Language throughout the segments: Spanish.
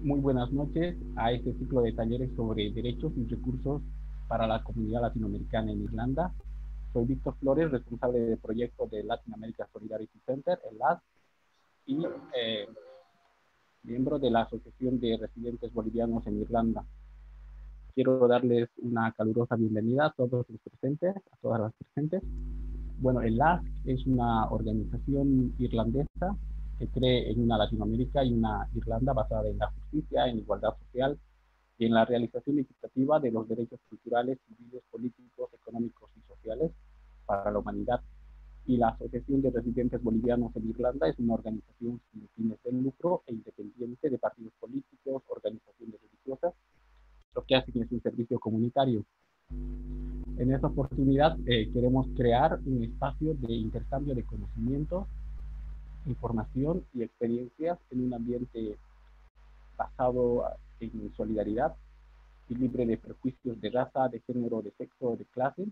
Muy buenas noches a este ciclo de talleres sobre derechos y recursos para la comunidad latinoamericana en Irlanda. Soy Víctor Flores, responsable del proyecto de Latin America Solidarity Center, el LAS, y miembro de la Asociación de Residentes Bolivianos en Irlanda. Quiero darles una calurosa bienvenida a todos los presentes, a todas las presentes. Bueno, el LAS es una organización irlandesa que cree en una Latinoamérica y una Irlanda basada en la justicia, en igualdad social y en la realización equitativa de los derechos culturales, civiles, políticos, económicos y sociales para la humanidad. Y la Asociación de Residentes Bolivianos en Irlanda es una organización sin fines de lucro e independiente de partidos políticos, organizaciones religiosas. Lo que hacen es un servicio comunitario. En esta oportunidad queremos crear un espacio de intercambio de conocimientos, información y experiencias en un ambiente basado en solidaridad y libre de prejuicios de raza, de género, de sexo, de clase.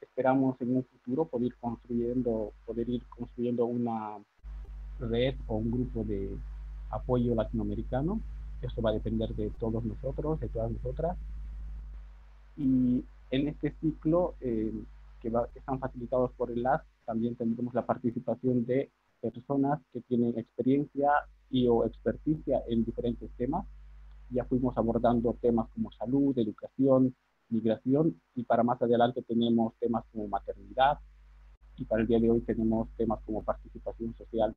Esperamos en un futuro poder ir construyendo una red o un grupo de apoyo latinoamericano. Eso va a depender de todos nosotros, de todas nosotras. Y en este ciclo, están facilitados por el LAS, también tendremos la participación de personas que tienen experiencia y o experticia en diferentes temas. Ya fuimos abordando temas como salud, educación, migración, y para más adelante tenemos temas como maternidad, y para el día de hoy tenemos temas como participación social.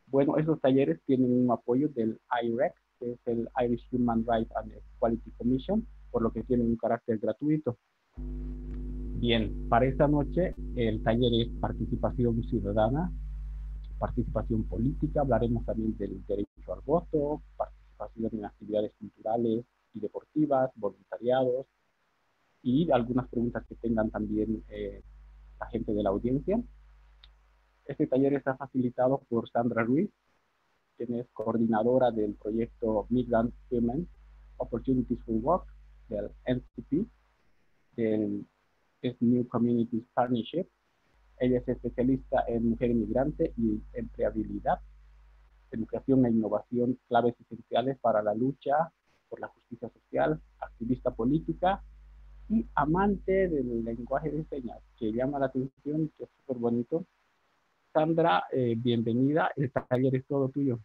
Bueno, esos talleres tienen un apoyo del IREC, que es el Irish Human Rights and Equality Commission, por lo que tienen un carácter gratuito. Bien, para esta noche el taller es participación ciudadana, participación política, hablaremos también del derecho al voto, participación en actividades culturales y deportivas, voluntariados, y algunas preguntas que tengan también la gente de la audiencia. Este taller está facilitado por Sandra Ruiz, quien es coordinadora del proyecto Migrant Women Opportunities for Work, del NCP, del New Communities Partnership. Ella es especialista en mujer inmigrante y empleabilidad, educación e innovación, claves esenciales para la lucha por la justicia social, activista política y amante del lenguaje de señas, que llama la atención, que es súper bonito. Sandra, bienvenida, el taller es todo tuyo.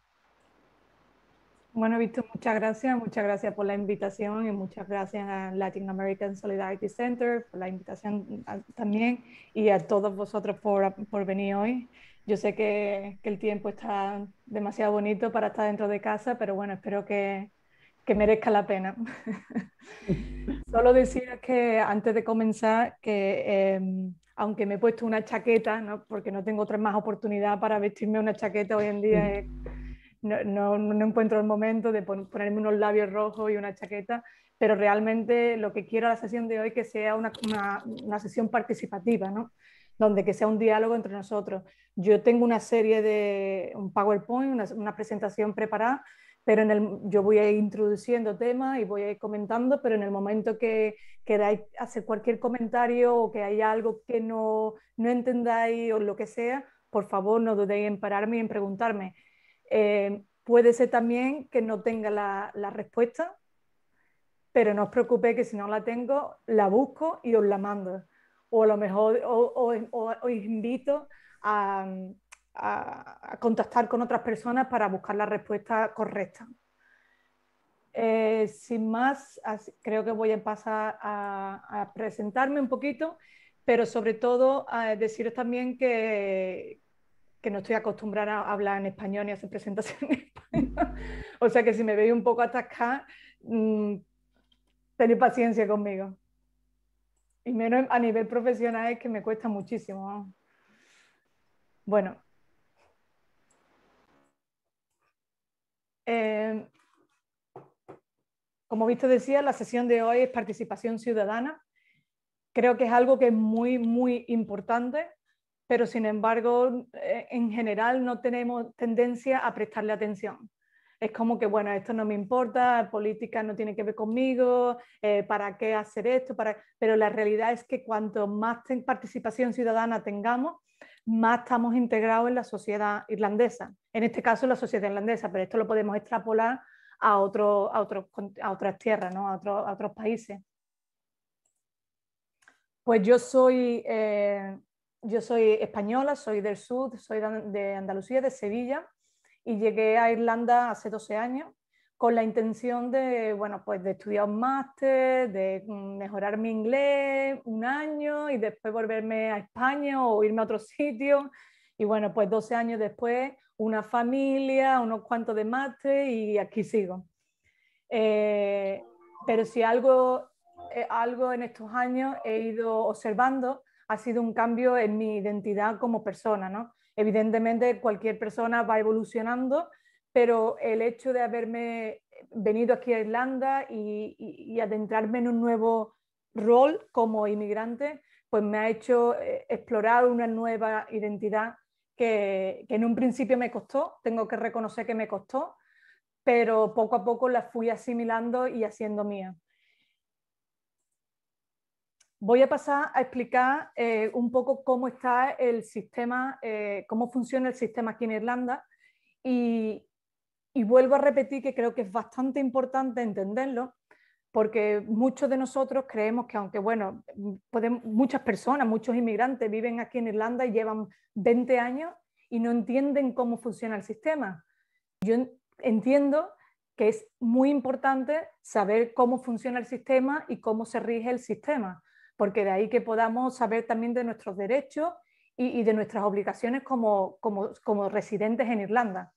Bueno, Víctor, muchas gracias por la invitación y muchas gracias a Latin American Solidarity Center por la invitación también y a todos vosotros por venir hoy. Yo sé que el tiempo está demasiado bonito para estar dentro de casa, pero bueno, espero que merezca la pena. Solo decir que antes de comenzar que aunque me he puesto una chaqueta, ¿no? Porque no tengo otra más oportunidad para vestirme una chaqueta hoy en día, no encuentro el momento de ponerme unos labios rojos y una chaqueta, pero realmente lo que quiero a la sesión de hoy es que sea una sesión participativa, ¿no? Donde que sea un diálogo entre nosotros. Yo tengo una serie un PowerPoint, una presentación preparada, pero yo voy a ir introduciendo temas y voy a ir comentando, pero en el momento que queráis hacer cualquier comentario o que haya algo que no entendáis o lo que sea, por favor no dudéis en pararme y en preguntarme. Puede ser también que no tenga la respuesta, pero no os preocupéis que si no la tengo, la busco y os la mando. O a lo mejor os invito a contactar con otras personas para buscar la respuesta correcta. Sin más, creo que voy a pasar a presentarme un poquito, pero sobre todo a deciros también que no estoy acostumbrada a hablar en español ni a hacer presentaciones en español. O sea que si me veis un poco atascada, tened paciencia conmigo. Y menos a nivel profesional es que me cuesta muchísimo. Bueno. Como visto decía, la sesión de hoy es participación ciudadana. Creo que es algo que es muy, muy importante, pero sin embargo, en general no tenemos tendencia a prestarle atención. Es como que, bueno, esto no me importa, política no tiene que ver conmigo, ¿para qué hacer esto? Pero la realidad es que cuanto más participación ciudadana tengamos, más estamos integrados en la sociedad irlandesa. En este caso, la sociedad irlandesa, pero esto lo podemos extrapolar a otras tierras, ¿no? a otros países. Pues yo soy española, soy del sur, soy de Andalucía, de Sevilla, y llegué a Irlanda hace 12 años con la intención de, bueno, pues de estudiar un máster, de mejorar mi inglés un año y después volverme a España o irme a otro sitio. Y bueno, pues 12 años después, una familia, unos cuantos de máster y aquí sigo. Pero si algo en estos años he ido observando ha sido un cambio en mi identidad como persona, ¿no? Evidentemente cualquier persona va evolucionando, pero el hecho de haberme venido aquí a Irlanda y adentrarme en un nuevo rol como inmigrante, pues me ha hecho explorar una nueva identidad que en un principio me costó, tengo que reconocer que me costó, pero poco a poco la fui asimilando y haciendo mía. Voy a pasar a explicar un poco cómo está el sistema, cómo funciona el sistema aquí en Irlanda y vuelvo a repetir que creo que es bastante importante entenderlo porque muchos de nosotros creemos que aunque, bueno, muchas personas, muchos inmigrantes viven aquí en Irlanda y llevan 20 años y no entienden cómo funciona el sistema. Yo entiendo que es muy importante saber cómo funciona el sistema y cómo se rige el sistema, porque de ahí que podamos saber también de nuestros derechos y de nuestras obligaciones como residentes en Irlanda.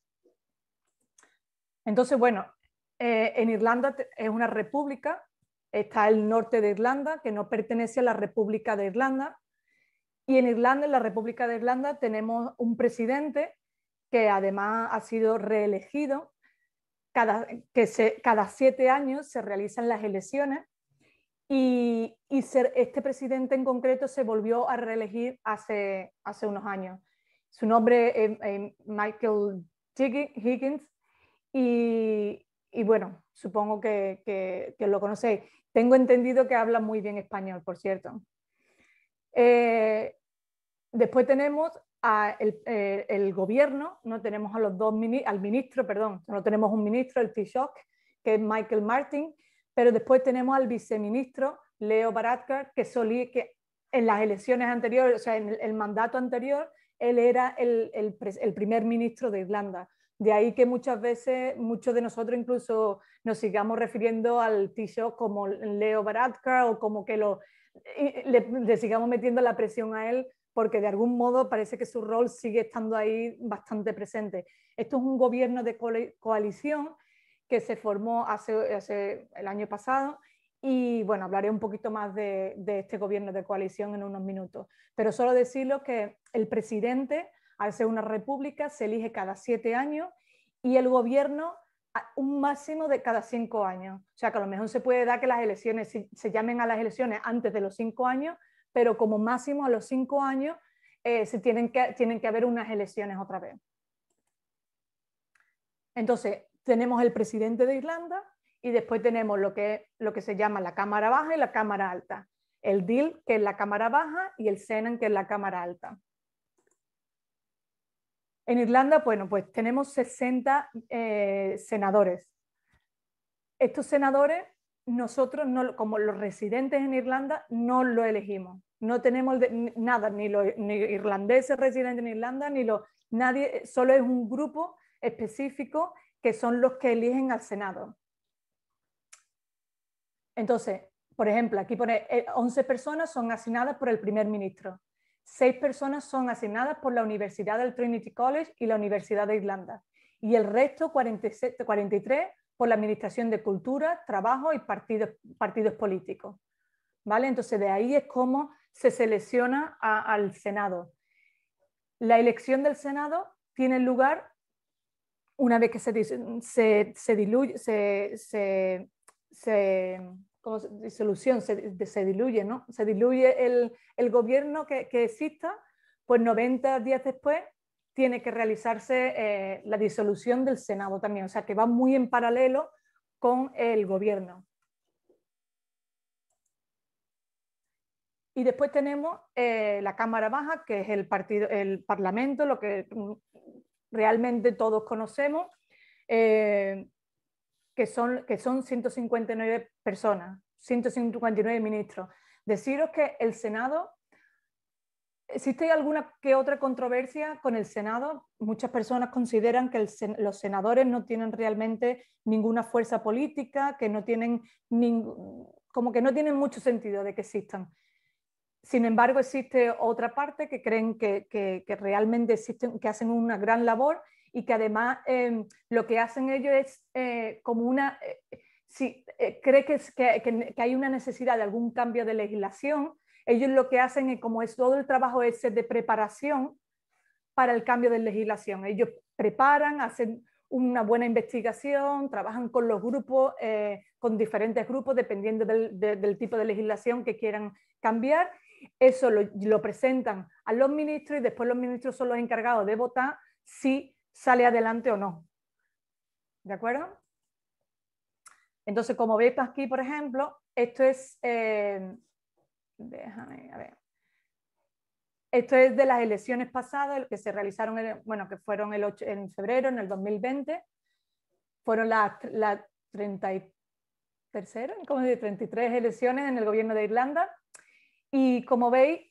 Entonces, bueno, en Irlanda es una república, está el norte de Irlanda, que no pertenece a la República de Irlanda, y en Irlanda, en la República de Irlanda, tenemos un presidente que además ha sido reelegido. Cada 7 años se realizan las elecciones y este presidente en concreto se volvió a reelegir hace unos años. Su nombre es Michael Higgins y bueno, supongo que lo conocéis. Tengo entendido que habla muy bien español, por cierto. Después tenemos el gobierno, no tenemos al ministro, perdón, no tenemos un ministro, el Taoiseach, que es Michael Martin, pero después tenemos al viceministro Leo Varadkar, que en las elecciones anteriores, o sea, en el mandato anterior, él era el primer ministro de Irlanda. De ahí que muchas veces, muchos de nosotros incluso nos sigamos refiriendo al Taoiseach como Leo Varadkar o como que le sigamos metiendo la presión a él porque de algún modo parece que su rol sigue estando ahí bastante presente. Esto es un gobierno de coalición que se formó hace el año pasado y bueno, hablaré un poquito más de este gobierno de coalición en unos minutos. Pero solo decirlo que el presidente, al ser una república, se elige cada 7 años y el gobierno un máximo de cada 5 años. O sea que a lo mejor se puede dar que las elecciones se llamen a las elecciones antes de los 5 años, pero como máximo a los 5 años tienen que haber unas elecciones otra vez. Entonces, tenemos el presidente de Irlanda y después tenemos lo que se llama la Cámara Baja y la Cámara Alta. El Dáil, que es la Cámara Baja, y el Senan, que es la Cámara Alta. En Irlanda, bueno, pues tenemos 60 senadores. Estos senadores, nosotros, como los residentes en Irlanda, no lo elegimos. No tenemos nada, ni irlandeses residentes en Irlanda, nadie, solo es un grupo específico que son los que eligen al Senado. Entonces, por ejemplo, aquí pone 11 personas son asignadas por el primer ministro. 6 personas son asignadas por la Universidad del Trinity College y la Universidad de Irlanda. Y el resto, 43, por la Administración de Cultura, Trabajo y partidos políticos. ¿Vale? Entonces, de ahí es como se selecciona al Senado. La elección del Senado tiene lugar una vez que se diluye, ¿no? Se diluye el gobierno que exista, pues 90 días después tiene que realizarse la disolución del Senado también, o sea que va muy en paralelo con el gobierno. Y después tenemos la Cámara Baja, que es el Parlamento, lo que realmente todos conocemos, que son 159 personas, 159 ministros. Deciros que el Senado, existe alguna que otra controversia con el Senado. Muchas personas consideran que los senadores no tienen realmente ninguna fuerza política, que no tienen como que no tienen mucho sentido de que existan. Sin embargo, existe otra parte que creen que realmente existen, que hacen una gran labor y que además lo que hacen ellos es como una... si cree que hay una necesidad de algún cambio de legislación, ellos lo que hacen es, como es todo el trabajo ese de preparación para el cambio de legislación. Ellos preparan, hacen una buena investigación, trabajan con los grupos, con diferentes grupos, dependiendo del tipo de legislación que quieran cambiar. Eso lo presentan a los ministros y después los ministros son los encargados de votar si sale adelante o no. ¿De acuerdo? Entonces, como veis aquí, por ejemplo, esto es... déjame, a ver. Esto es de las elecciones pasadas, que se realizaron, bueno, que fueron en febrero, en el 2020. Fueron las 33 elecciones en el gobierno de Irlanda. Y como veis,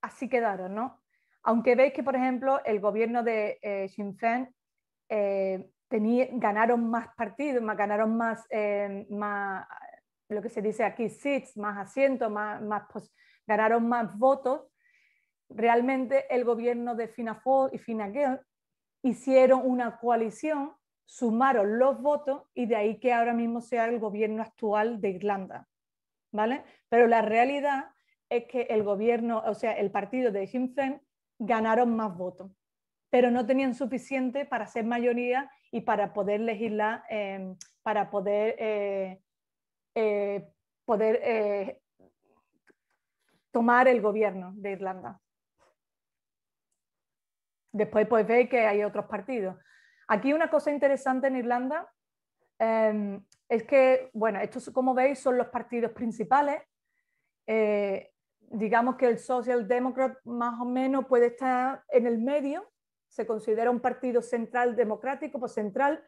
así quedaron, ¿no? Aunque veis que, por ejemplo, el gobierno de Sinn Féin ganaron más partidos, ganaron más, lo que se dice aquí, seats, más asientos, ganaron más votos. Realmente el gobierno de Fianna Fáil y Fine Gael hicieron una coalición, sumaron los votos y de ahí que ahora mismo sea el gobierno actual de Irlanda, ¿vale? Pero la realidad es que el gobierno, o sea, el partido de Sinn Féin ganaron más votos, pero no tenían suficiente para ser mayoría y para poder legislar, para poder tomar el gobierno de Irlanda. Después pues veis que hay otros partidos. Aquí una cosa interesante en Irlanda es que, bueno, estos como veis son los partidos principales. Digamos que el Social Democrat más o menos puede estar en el medio, se considera un partido central democrático, pues central.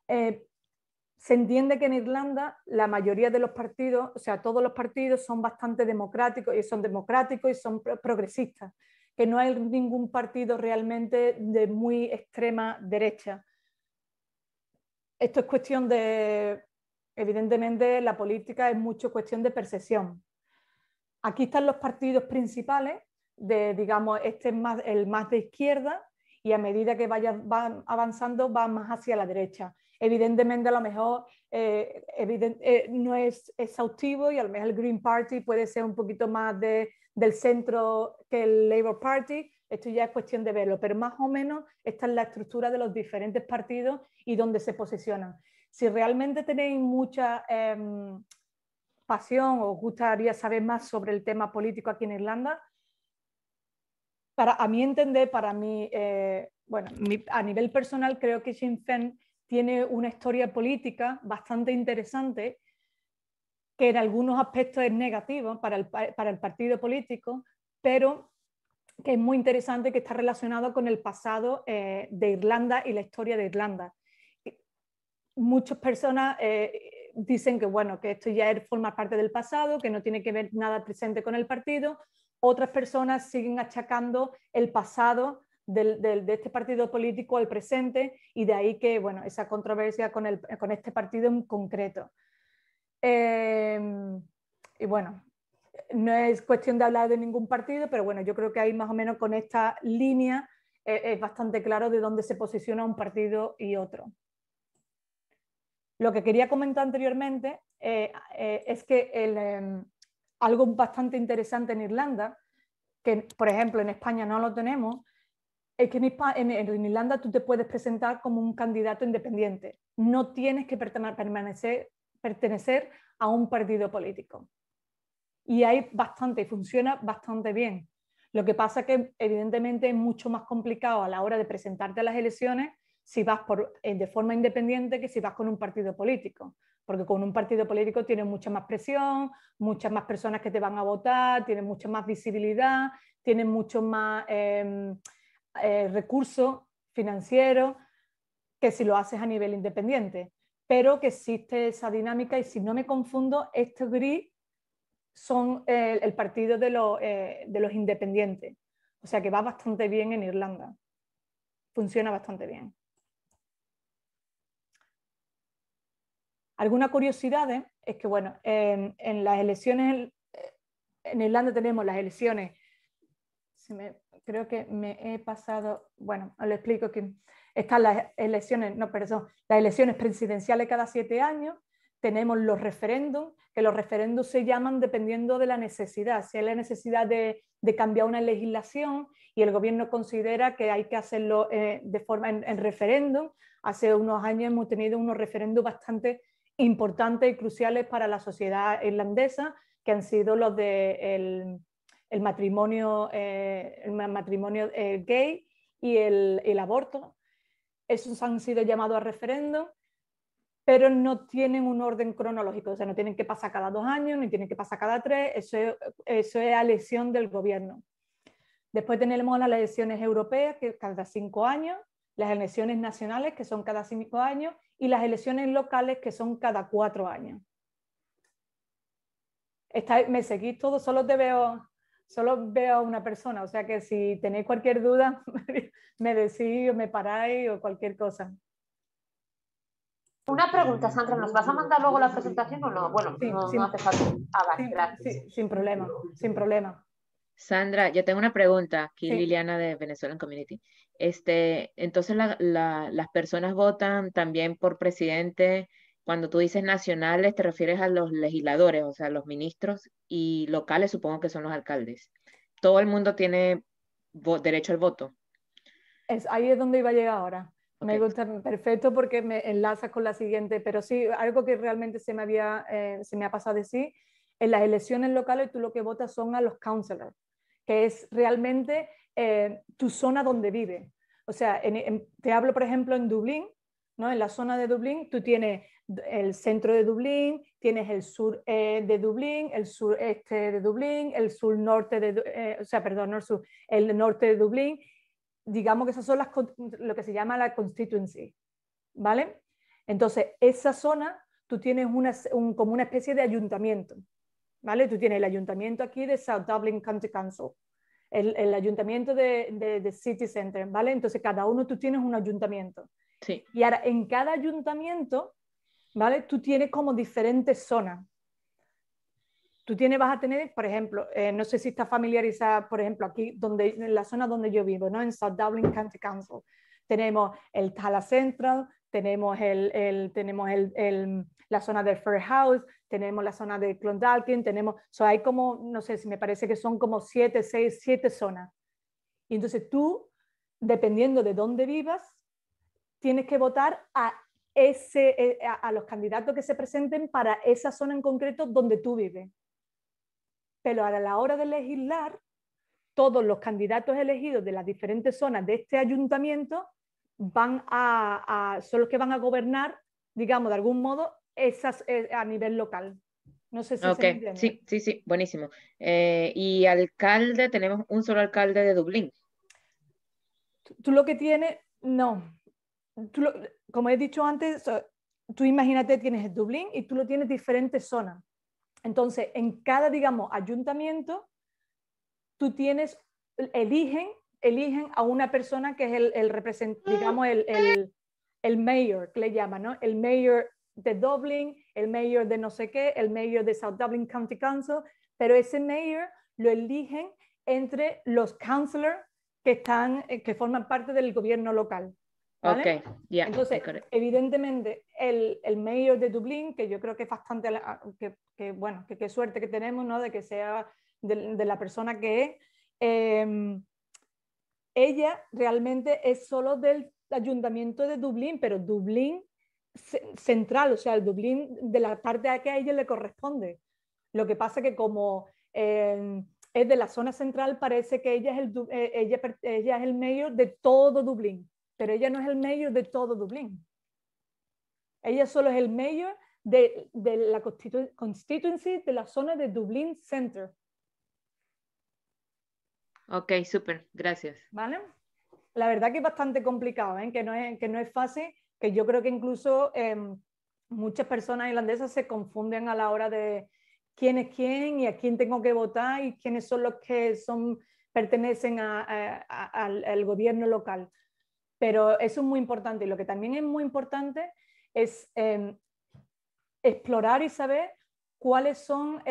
Se entiende que en Irlanda la mayoría de los partidos, o sea, todos los partidos son bastante democráticos y son progresistas, que no hay ningún partido realmente de muy extrema derecha. Esto es cuestión de, evidentemente la política es mucho cuestión de percepción. Aquí están los partidos principales, digamos, este es el más de izquierda y a medida que van avanzando va más hacia la derecha. Evidentemente a lo mejor no es exhaustivo y a lo mejor el Green Party puede ser un poquito más del centro que el Labour Party. Esto ya es cuestión de verlo, pero más o menos esta es la estructura de los diferentes partidos y dónde se posicionan. Si realmente tenéis mucha pasión o os gustaría saber más sobre el tema político aquí en Irlanda, a mi entender, bueno, a nivel personal creo que Sinn Féin tiene una historia política bastante interesante, que en algunos aspectos es negativo para el partido político, pero que es muy interesante, que está relacionado con el pasado de Irlanda y la historia de Irlanda. Muchas personas dicen que, bueno, que esto ya forma parte del pasado, que no tiene que ver nada presente con el partido. Otras personas siguen achacando el pasado de este partido político al presente y de ahí que, bueno, esa controversia con este partido en concreto. Y bueno, no es cuestión de hablar de ningún partido, pero bueno, yo creo que ahí más o menos con esta línea es bastante claro de dónde se posiciona un partido y otro. Lo que quería comentar anteriormente es que algo bastante interesante en Irlanda, que por ejemplo en España no lo tenemos, es que en Irlanda tú te puedes presentar como un candidato independiente. No tienes que pertenecer a un partido político. Y hay bastante, funciona bastante bien. Lo que pasa es que evidentemente es mucho más complicado a la hora de presentarte a las elecciones si vas de forma independiente que si vas con un partido político, porque con un partido político tienes mucha más presión, muchas más personas que te van a votar, tienes mucha más visibilidad, tienes mucho más recursos financieros que si lo haces a nivel independiente. Pero que existe esa dinámica y si no me confundo, estos gris son el partido de los independientes. O sea que va bastante bien en Irlanda. Funciona bastante bien. Alguna curiosidad es que, bueno, en las elecciones, en Irlanda tenemos las elecciones, creo que me he pasado, bueno, os lo explico, que están las elecciones, no, perdón, las elecciones presidenciales cada 7 años, tenemos los referéndums, que los referéndums se llaman dependiendo de la necesidad, si hay la necesidad de cambiar una legislación y el gobierno considera que hay que hacerlo de forma en referéndum. Hace unos años hemos tenido unos referéndums bastante importantes y cruciales para la sociedad irlandesa, que han sido los de el matrimonio gay y el aborto. Esos han sido llamados a referéndum, pero no tienen un orden cronológico, o sea, no tienen que pasar cada 2 años, ni tienen que pasar cada 3, eso es a elección del gobierno. Después tenemos las elecciones europeas, que cada 5 años, las elecciones nacionales, que son cada 5 años, y las elecciones locales, que son cada 4 años. Me seguís todos, solo veo a una persona, o sea que si tenéis cualquier duda, me decís o me paráis o cualquier cosa. Una pregunta, Sandra, ¿nos vas a mandar luego la presentación o no? Bueno, sí, no hace falta. Vale, gracias. Sí, sin problema, sin problema. Sandra, yo tengo una pregunta, aquí Sí. Liliana de Venezuelan Community. Entonces las personas votan también por presidente. Cuando tú dices nacionales, te refieres a los legisladores, o sea, los ministros, y locales supongo que son los alcaldes. ¿Todo el mundo tiene derecho al voto? Ahí es donde iba a llegar ahora. Okay. Me gusta perfecto porque me enlaza con la siguiente, pero sí, algo que realmente se me ha pasado a decir, en las elecciones locales tú lo que votas son a los councillors, que es realmente tu zona donde vives. O sea, te hablo por ejemplo en Dublín, ¿no? En la zona de Dublín tú tienes el centro de Dublín, tienes el sur de Dublín, el sureste de Dublín, el sur norte de, el norte de Dublín. Digamos que esas son lo que se llama la constituency, ¿vale? Entonces, esa zona, tú tienes como una especie de ayuntamiento, ¿vale? Tú tienes el ayuntamiento aquí de South Dublin County Council, el ayuntamiento de City Centre, ¿vale? Entonces, cada uno tú tienes un ayuntamiento. Sí. Y ahora, en cada ayuntamiento, ¿vale? Tú tienes como diferentes zonas. Vas a tener, por ejemplo, no sé si está familiarizada, por ejemplo, aquí, en la zona donde yo vivo, ¿no? En South Dublin County Council. Tenemos el Tala Central, tenemos la zona de Fair House, tenemos la zona de Clondalkin, hay como, no sé, si me parece que son como 7 zonas. Y entonces tú, dependiendo de dónde vivas, tienes que votar a los candidatos que se presenten para esa zona en concreto donde tú vives. Pero a la hora de legislar, todos los candidatos elegidos de las diferentes zonas de este ayuntamiento son los que van a gobernar, digamos, de algún modo, a nivel local. No sé si se me entiende. Sí, buenísimo. Y alcalde, tenemos un solo alcalde de Dublín. Tú lo que tienes, no. Como he dicho antes, tú imagínate, tienes Dublín y tú lo tienes diferentes zonas. Entonces, en cada, digamos, ayuntamiento, tú eligen a una persona que es el representante, digamos, el mayor, que le llaman, ¿no? El mayor de Dublín, el mayor de no sé qué, el mayor de South Dublin County Council, pero ese mayor lo eligen entre los councillors que forman parte del gobierno local. ¿Vale? Okay, yeah, entonces, evidentemente, el mayor de Dublín, que yo creo que es bastante, bueno, que qué suerte que tenemos, ¿no? De que sea de la persona que es, ella realmente es solo del ayuntamiento de Dublín, pero Dublín central, o sea, el Dublín de la parte a que a ella le corresponde. Lo que pasa que como es de la zona central, parece que ella es el mayor de todo Dublín. pero ella no es el mayor de todo Dublín. Ella solo es el mayor de la constituency de la zona de Dublín Center. Ok, súper, gracias. ¿Vale? La verdad que es bastante complicado, ¿eh? Que no es fácil, que yo creo que incluso muchas personas irlandesas se confunden a la hora de quién es quién y a quién tengo que votar y quiénes son los que pertenecen al gobierno local. Pero eso es muy importante. Y lo que también es muy importante es explorar y saber cuáles son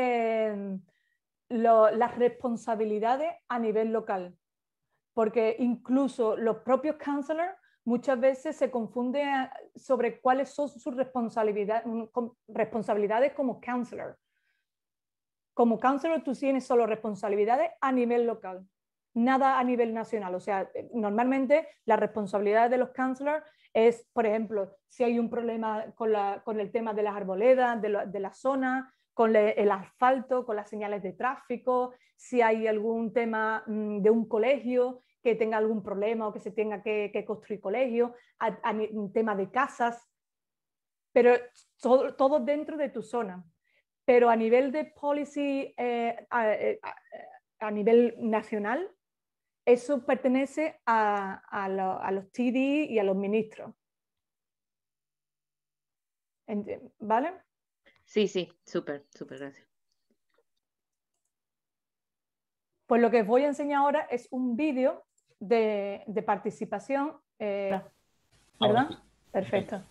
las responsabilidades a nivel local. Porque incluso los propios councillors muchas veces se confunden sobre cuáles son sus responsabilidades como councillor. Como councillor tú tienes solo responsabilidades a nivel local, nada a nivel nacional. O sea, normalmente la responsabilidad de los councillors es, por ejemplo, si hay un problema con el tema de las arboledas, de la zona, con el asfalto, con las señales de tráfico, si hay algún tema de un colegio que tenga algún problema o que se tenga que construir colegio, un tema de casas, pero todo dentro de tu zona. Pero a nivel de policy, a nivel nacional, eso pertenece a los TD y a los ministros. ¿Vale? Sí, sí, súper, súper, gracias. Pues lo que os voy a enseñar ahora es un vídeo de participación. ¿Verdad? Ahora sí. Perfecto.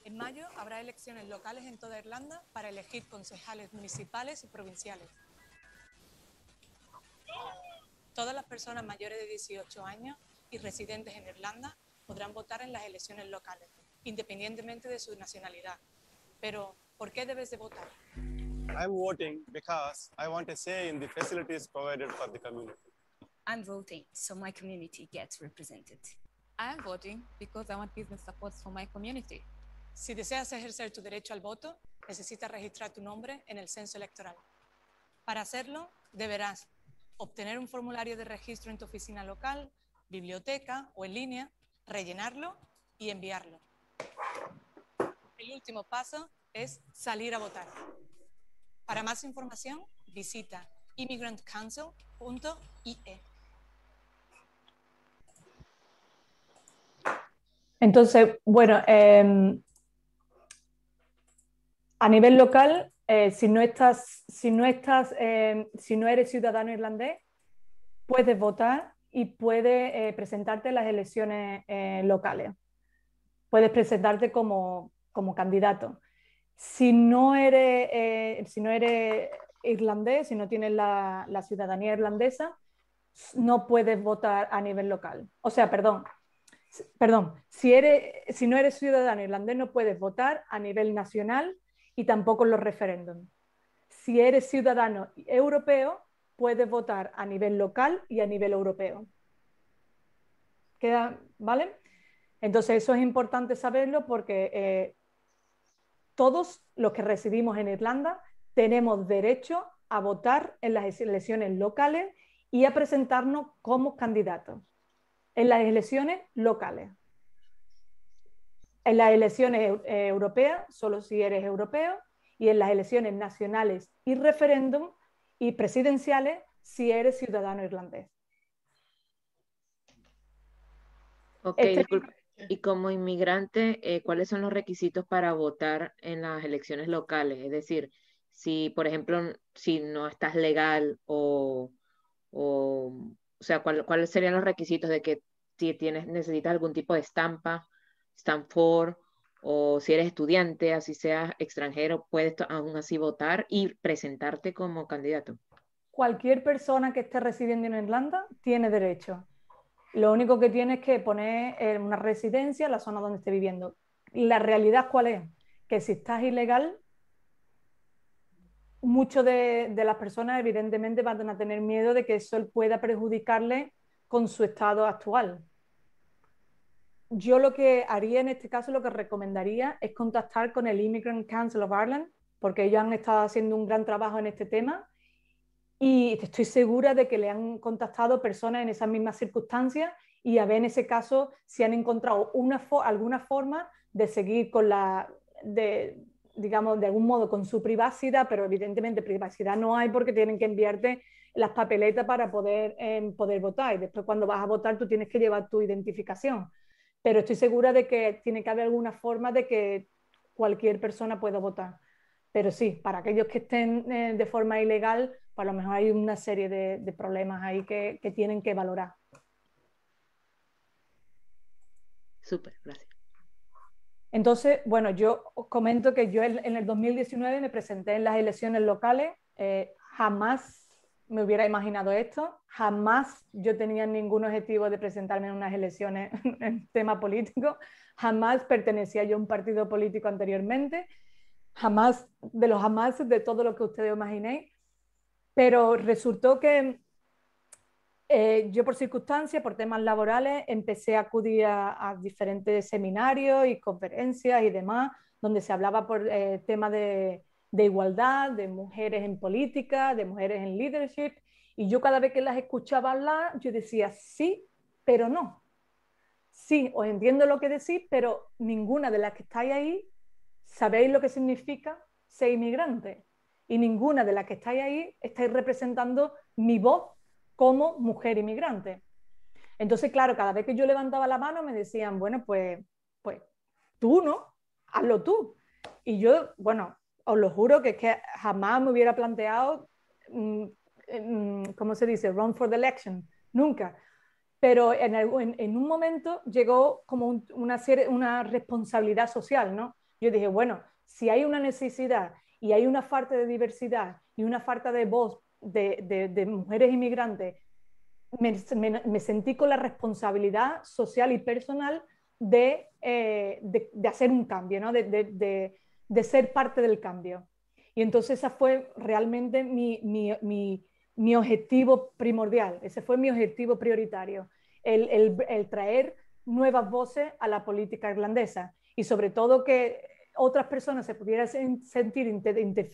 En mayo habrá elecciones locales en toda Irlanda para elegir concejales municipales y provinciales. Todas las personas mayores de 18 años y residentes en Irlanda podrán votar en las elecciones locales, independientemente de su nacionalidad. Pero, ¿por qué debes de votar? I'm voting because I want a say in the facilities provided for the community. I'm voting so my community gets represented. I'm voting because I want business support for my community. Si deseas ejercer tu derecho al voto, necesitas registrar tu nombre en el censo electoral. Para hacerlo, deberás obtener un formulario de registro en tu oficina local, biblioteca o en línea, rellenarlo y enviarlo. El último paso es salir a votar. Para más información, visita immigrantcouncil.ie. Entonces, bueno, a nivel local, si no eres ciudadano irlandés, puedes votar y puedes presentarte en las elecciones locales. Puedes presentarte como candidato. Si no eres irlandés, si no tienes la ciudadanía irlandesa, no puedes votar a nivel local. O sea, perdón, si no eres ciudadano irlandés, no puedes votar a nivel nacional y tampoco en los referéndums. Si eres ciudadano europeo, puedes votar a nivel local y a nivel europeo. ¿Queda, vale? Entonces eso es importante saberlo porque todos los que residimos en Irlanda tenemos derecho a votar en las elecciones locales y a presentarnos como candidatos en las elecciones locales. En las elecciones europeas, solo si eres europeo, y en las elecciones nacionales y referéndum y presidenciales, si eres ciudadano irlandés. Ok, disculpa. Y como inmigrante, ¿cuáles son los requisitos para votar en las elecciones locales? Es decir, si, por ejemplo, si no estás legal o sea, ¿cuáles serían los requisitos de que si necesitas algún tipo de estampa, stamp for, o si eres estudiante, así seas extranjero, puedes aún así votar y presentarte como candidato? Cualquier persona que esté residiendo en Irlanda tiene derecho. Lo único que tienes es que poner una residencia en la zona donde esté viviendo. La realidad, ¿cuál es? Que si estás ilegal, muchas de las personas evidentemente van a tener miedo de que eso pueda perjudicarle con su estado actual. Yo lo que haría en este caso, lo que recomendaría es contactar con el Immigrant Council of Ireland, porque ellos han estado haciendo un gran trabajo en este tema y estoy segura de que le han contactado personas en esas mismas circunstancias y a ver en ese caso si han encontrado alguna forma de seguir con digamos, de algún modo con su privacidad, pero evidentemente privacidad no hay porque tienen que enviarte las papeletas para poder votar, y después cuando vas a votar tú tienes que llevar tu identificación. Pero estoy segura de que tiene que haber alguna forma de que cualquier persona pueda votar. Pero sí, para aquellos que estén de forma ilegal, pues a lo mejor hay una serie de problemas ahí que tienen que valorar. Súper, gracias. Entonces, bueno, yo os comento que yo en el 2019 me presenté en las elecciones locales, jamás me hubiera imaginado esto, jamás yo tenía ningún objetivo de presentarme en unas elecciones en tema político, jamás pertenecía yo a un partido político anteriormente, jamás de los jamás de todo lo que ustedes imaginéis, pero resultó que yo por circunstancias, por temas laborales, empecé a acudir a diferentes seminarios y conferencias y demás, donde se hablaba por temas de igualdad, de mujeres en política, de mujeres en leadership, y yo cada vez que las escuchaba hablar, yo decía sí, pero no. Sí, os entiendo lo que decís, pero ninguna de las que estáis ahí sabéis lo que significa ser inmigrante. Y ninguna de las que estáis ahí estáis representando mi voz como mujer inmigrante. Entonces, claro, cada vez que yo levantaba la mano me decían, bueno, pues tú, ¿no? Hazlo tú. Y yo, bueno, os lo juro que es que jamás me hubiera planteado, ¿cómo se dice? Run for the election. Nunca. Pero en un momento llegó como una responsabilidad social, ¿no? Yo dije, bueno, si hay una necesidad y hay una falta de diversidad y una falta de voz de mujeres inmigrantes, me sentí con la responsabilidad social y personal de hacer un cambio, ¿no? de ser parte del cambio. Y entonces esa fue realmente mi objetivo primordial, ese fue mi objetivo prioritario, el traer nuevas voces a la política irlandesa y sobre todo que otras personas se pudieran sentir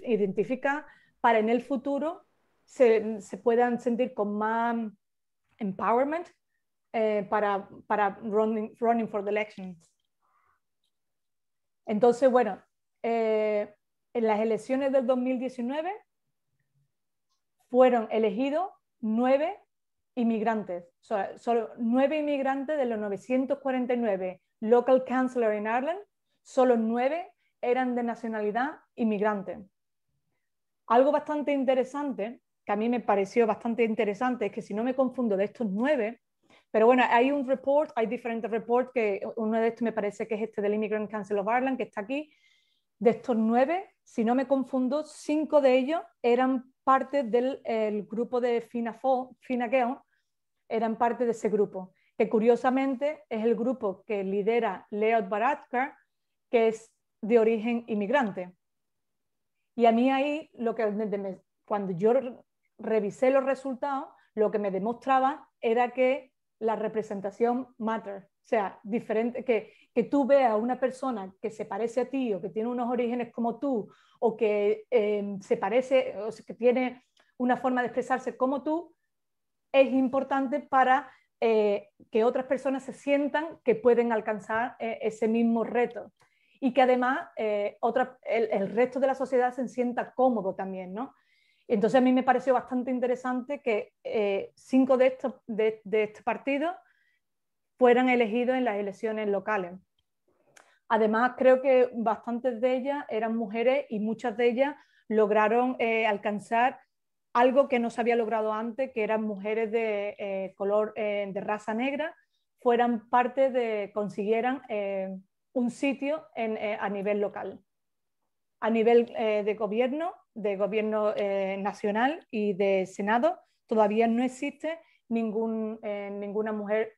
identificadas para en el futuro se puedan sentir con más empowerment para running for the elections. Entonces, bueno, en las elecciones del 2019 fueron elegidos 9 inmigrantes, solo 9 inmigrantes de los 949 local councillors en Ireland, solo 9 eran de nacionalidad inmigrante. Algo bastante interesante, que a mí me pareció bastante interesante, es que si no me confundo de estos 9, pero bueno, hay diferentes reports, que uno de estos me parece que es este del Immigrant Council of Ireland, que está aquí. De estos 9, si no me confundo, 5 de ellos eran parte del grupo de Fine Gael, eran parte de ese grupo, que curiosamente es el grupo que lidera Leo Varadkar, que es de origen inmigrante. Y a mí ahí, cuando yo revisé los resultados, lo que me demostraba era que la representación matter. O sea, que tú veas a una persona que se parece a ti o que tiene unos orígenes como tú o que se parece, o sea, que tiene una forma de expresarse como tú, es importante para que otras personas se sientan que pueden alcanzar ese mismo reto y que además el resto de la sociedad se sienta cómodo también, ¿no? Entonces a mí me pareció bastante interesante que 5 de este partido fueran elegidos en las elecciones locales. Además, creo que bastantes de ellas eran mujeres y muchas de ellas lograron alcanzar algo que no se había logrado antes, que eran mujeres de color, de raza negra, consiguieran un sitio a nivel local. A nivel de gobierno nacional y de Senado, todavía no existe ninguna mujer.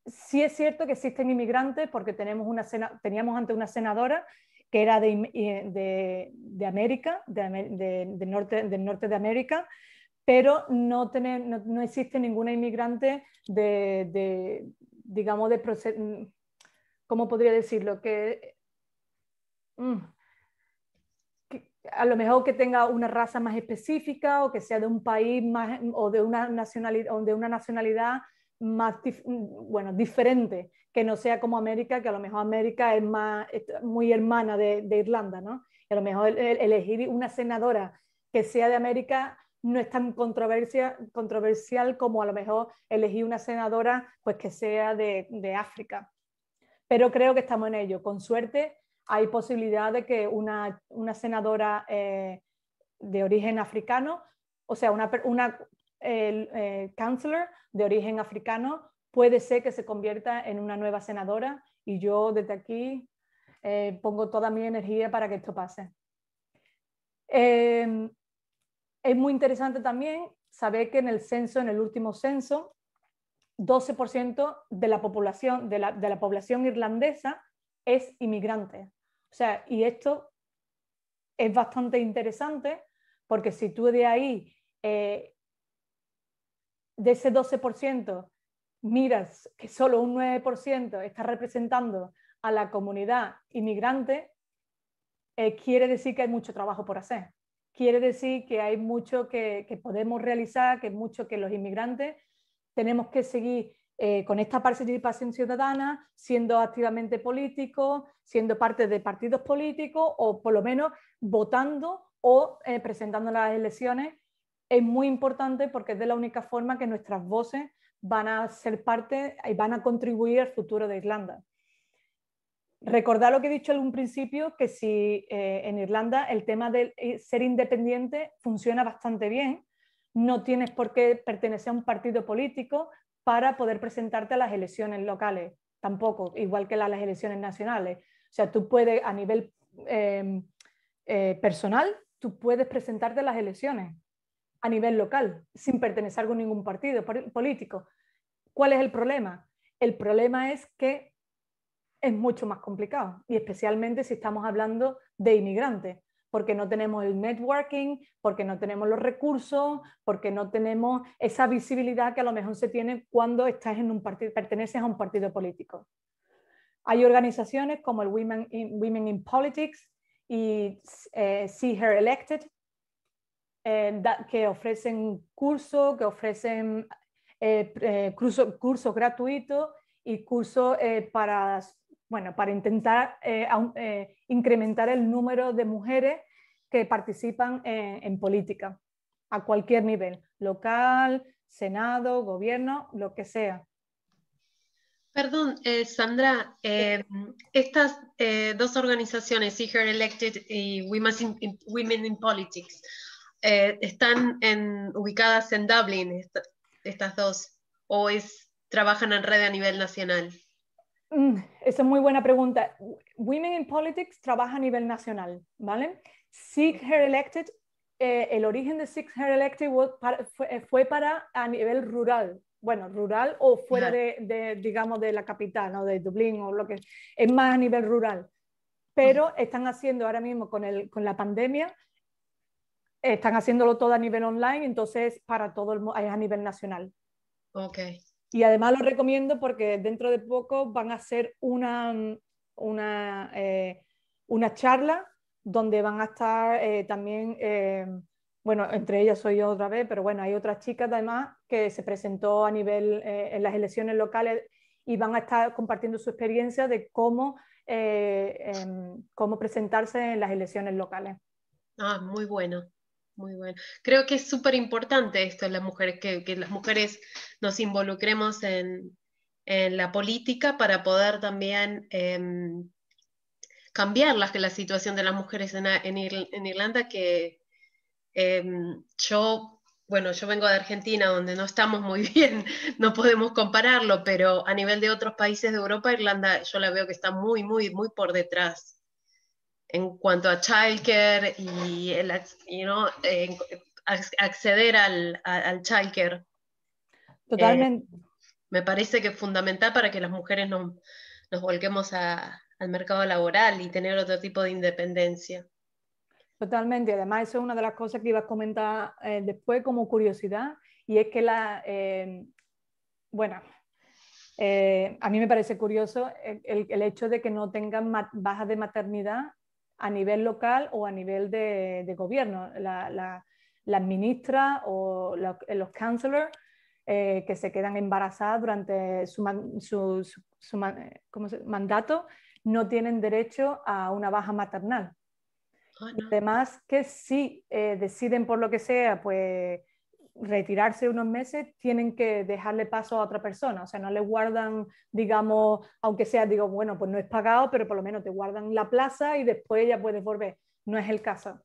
Sí es cierto que existen inmigrantes porque teníamos antes una senadora que era de América, del norte de América, pero no existe ninguna inmigrante digamos, ¿cómo podría decirlo? Que a lo mejor que tenga una raza más específica o que sea de un país más, o de una nacionalidad más diferente, que no sea como América, que a lo mejor América es muy hermana de Irlanda, ¿no? Y a lo mejor elegir una senadora que sea de América no es tan controversial como a lo mejor elegir una senadora pues, que sea de África. Pero creo que estamos en ello. Con suerte hay posibilidad de que una senadora de origen africano, o sea, una counselor de origen africano, puede ser que se convierta en una nueva senadora, y yo desde aquí pongo toda mi energía para que esto pase. Es muy interesante también saber que en el último censo, 12% de la población irlandesa es inmigrante. O sea, y esto es bastante interesante porque si tú de ahí, de ese 12%, miras que solo un 9% está representando a la comunidad inmigrante, quiere decir que hay mucho trabajo por hacer. Quiere decir que hay mucho que podemos realizar, que hay mucho que los inmigrantes tenemos que seguir con esta participación ciudadana, siendo activamente políticos, siendo parte de partidos políticos o por lo menos votando o presentando las elecciones. Es muy importante porque es de la única forma que nuestras voces van a ser parte y van a contribuir al futuro de Irlanda. Recordar lo que he dicho en un principio, que si en Irlanda el tema de ser independiente funciona bastante bien, no tienes por qué pertenecer a un partido político para poder presentarte a las elecciones locales, tampoco, igual que las elecciones nacionales. O sea, tú puedes a nivel personal, tú puedes presentarte a las elecciones a nivel local, sin pertenecer a ningún partido político. ¿Cuál es el problema? El problema es que es mucho más complicado, y especialmente si estamos hablando de inmigrantes, porque no tenemos el networking, porque no tenemos los recursos, porque no tenemos esa visibilidad que a lo mejor se tiene cuando estás en un partido, perteneces a un partido político. Hay organizaciones como el Women in Politics y See Her Elected, que ofrecen cursos, que ofrecen cursos gratuitos y cursos para intentar incrementar el número de mujeres que participan en política a cualquier nivel, local, senado, gobierno, lo que sea. Perdón, Sandra, estas dos organizaciones, See Her Elected y Women in Politics, ¿están ubicadas en Dublin, estas dos, o trabajan en red a nivel nacional? Esa es muy buena pregunta. Women in Politics trabaja a nivel nacional, ¿vale? See Her Elected, el origen de See Her Elected fue para a nivel rural. Bueno, rural o fuera digamos, de la capital, ¿no? De Dublín o lo que es más a nivel rural. Pero están haciendo ahora mismo con la pandemia, están haciéndolo todo a nivel online, entonces para todo el mundo es a nivel nacional. Okay. Y además lo recomiendo porque dentro de poco van a hacer una charla donde van a estar también, bueno, entre ellas soy yo otra vez, pero bueno, hay otras chicas además que se presentó a nivel en las elecciones locales y van a estar compartiendo su experiencia de cómo presentarse en las elecciones locales. Ah, muy bueno. Muy bueno. Creo que es súper importante esto en las mujeres, que las mujeres nos involucremos en la política para poder también cambiar la situación de las mujeres en Irlanda, que yo vengo de Argentina, donde no estamos muy bien, no podemos compararlo, pero a nivel de otros países de Europa, Irlanda yo la veo que está muy, muy, muy por detrás en cuanto a childcare y acceder al childcare. Totalmente. Me parece que es fundamental para que las mujeres nos volquemos al mercado laboral y tener otro tipo de independencia. Totalmente, además eso es una de las cosas que iba a comentar después como curiosidad, y es que a mí me parece curioso el hecho de que no tengan bajas de maternidad a nivel local o a nivel de gobierno. Las ministras o los councillors que se quedan embarazadas durante su mandato no tienen derecho a una baja maternal. Ah, no. Además que si deciden por lo que sea, pues retirarse unos meses, tienen que dejarle paso a otra persona, o sea, no le guardan, digamos, aunque sea, digo, bueno, pues no es pagado, pero por lo menos te guardan la plaza y después ya puedes volver. No es el caso.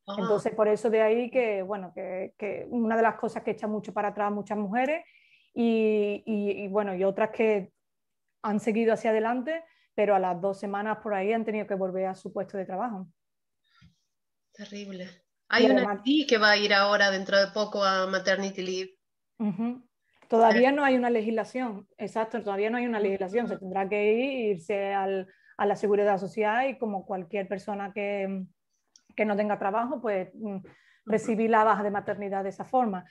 Ah, Entonces, por eso de ahí que, bueno, que una de las cosas que echa mucho para atrás a muchas mujeres y bueno, y otras que han seguido hacia adelante, pero a las 2 semanas por ahí han tenido que volver a su puesto de trabajo. terrible. Y Hay una además, actriz que va a ir ahora dentro de poco a maternity leave. todavía no hay una legislación, exacto, todavía no hay una legislación, se tendrá que irse a la seguridad social y como cualquier persona que no tenga trabajo, pues recibir la baja de maternidad de esa forma.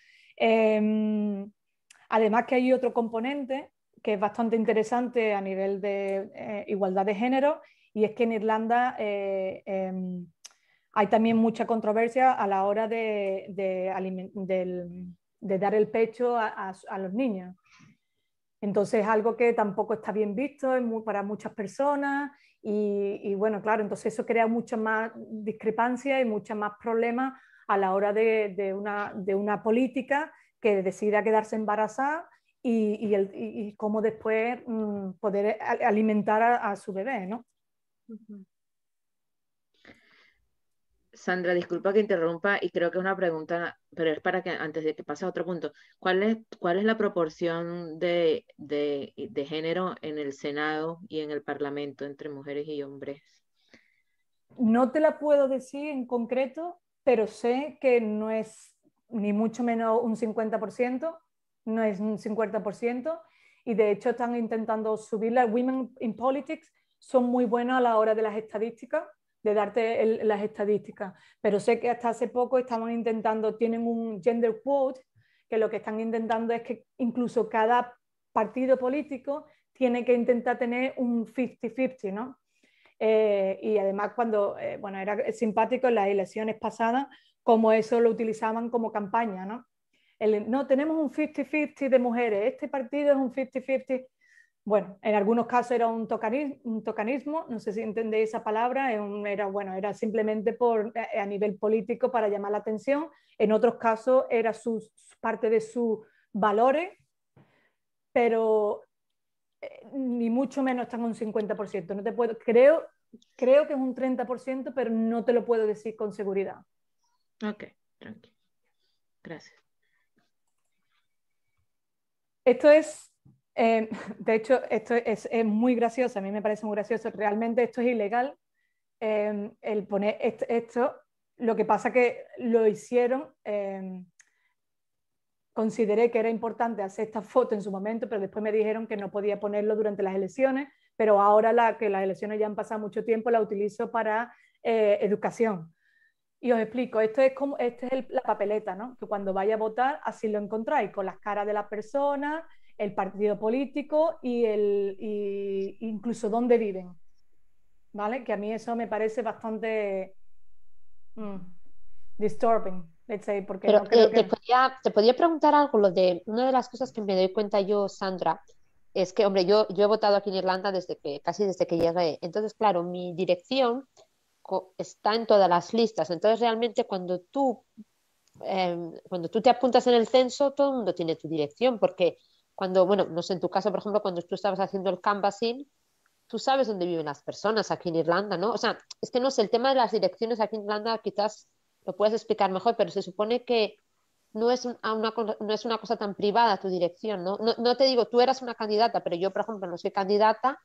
Además que hay otro componente que es bastante interesante a nivel de igualdad de género, y es que en Irlanda hay también mucha controversia a la hora de dar el pecho a los niños. Entonces es algo que tampoco está bien visto para muchas personas y bueno, claro, entonces eso crea mucha más discrepancia y muchos más problemas a la hora de una política que decida quedarse embarazada y cómo después poder alimentar a su bebé, ¿no? Sandra, disculpa que interrumpa y creo que es una pregunta, pero es para que antes de que pase a otro punto, ¿cuál es la proporción de género en el Senado y en el Parlamento entre mujeres y hombres? No te la puedo decir en concreto, pero sé que no es ni mucho menos un 50%, no es un 50%, y de hecho están intentando subirla. Women in Politics son muy buenos a la hora de las estadísticas, de darte las estadísticas, pero sé que hasta hace poco estaban intentando, tienen un gender quote, que lo que están intentando es que incluso cada partido político tiene que intentar tener un 50-50, ¿no? Y además cuando, bueno, era simpático en las elecciones pasadas, como eso lo utilizaban como campaña, ¿no? No, tenemos un 50-50 de mujeres, este partido es un 50-50. Bueno, en algunos casos era un tocanismo, no sé si entendéis esa palabra, era simplemente a nivel político para llamar la atención. En otros casos era parte de sus valores, pero ni mucho menos están un 50%. No te puedo, creo que es un 30%, pero no te lo puedo decir con seguridad. Ok, tranquilo. Gracias. Esto es, de hecho, esto es muy gracioso, a mí me parece muy gracioso. Realmente esto es ilegal, el poner esto. Lo que pasa que lo hicieron, consideré que era importante hacer esta foto en su momento, pero después me dijeron que no podía ponerlo durante las elecciones, pero ahora que las elecciones ya han pasado mucho tiempo, la utilizo para educación. Y os explico, esta es la papeleta, ¿no? Que cuando vaya a votar, así lo encontráis, con las caras de las personas, el partido político y incluso dónde viven. ¿Vale? Que a mí eso me parece bastante disturbing, let's say, porque Pero no creo que... te podía preguntar algo. Una de las cosas que me doy cuenta yo, Sandra, es que, hombre, yo he votado aquí en Irlanda casi desde que llegué. Entonces, claro, mi dirección está en todas las listas. Entonces, realmente, cuando tú te apuntas en el censo, todo el mundo tiene tu dirección, porque bueno, no sé, en tu caso, por ejemplo, cuando tú estabas haciendo el canvassing, tú sabes dónde viven las personas aquí en Irlanda, ¿no? O sea, es que no sé, el tema de las direcciones aquí en Irlanda quizás lo puedes explicar mejor, pero se supone que no es una cosa tan privada tu dirección, ¿no? No te digo, tú eras una candidata, pero yo, por ejemplo, no soy candidata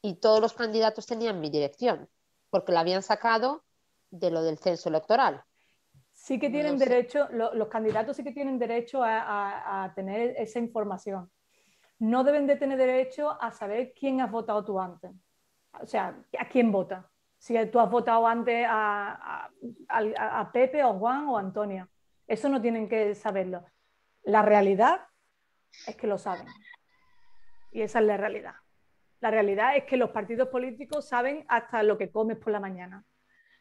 y todos los candidatos tenían mi dirección, porque la habían sacado de lo del censo electoral. Sí que tienen derecho, los candidatos sí que tienen derecho a tener esa información. No deben de tener derecho a saber quién has votado tú antes. O sea, a quién vota. Si tú has votado antes a Pepe o Juan o Antonio. Eso no tienen que saberlo. La realidad es que lo saben. Y esa es la realidad. La realidad es que los partidos políticos saben hasta lo que comes por la mañana.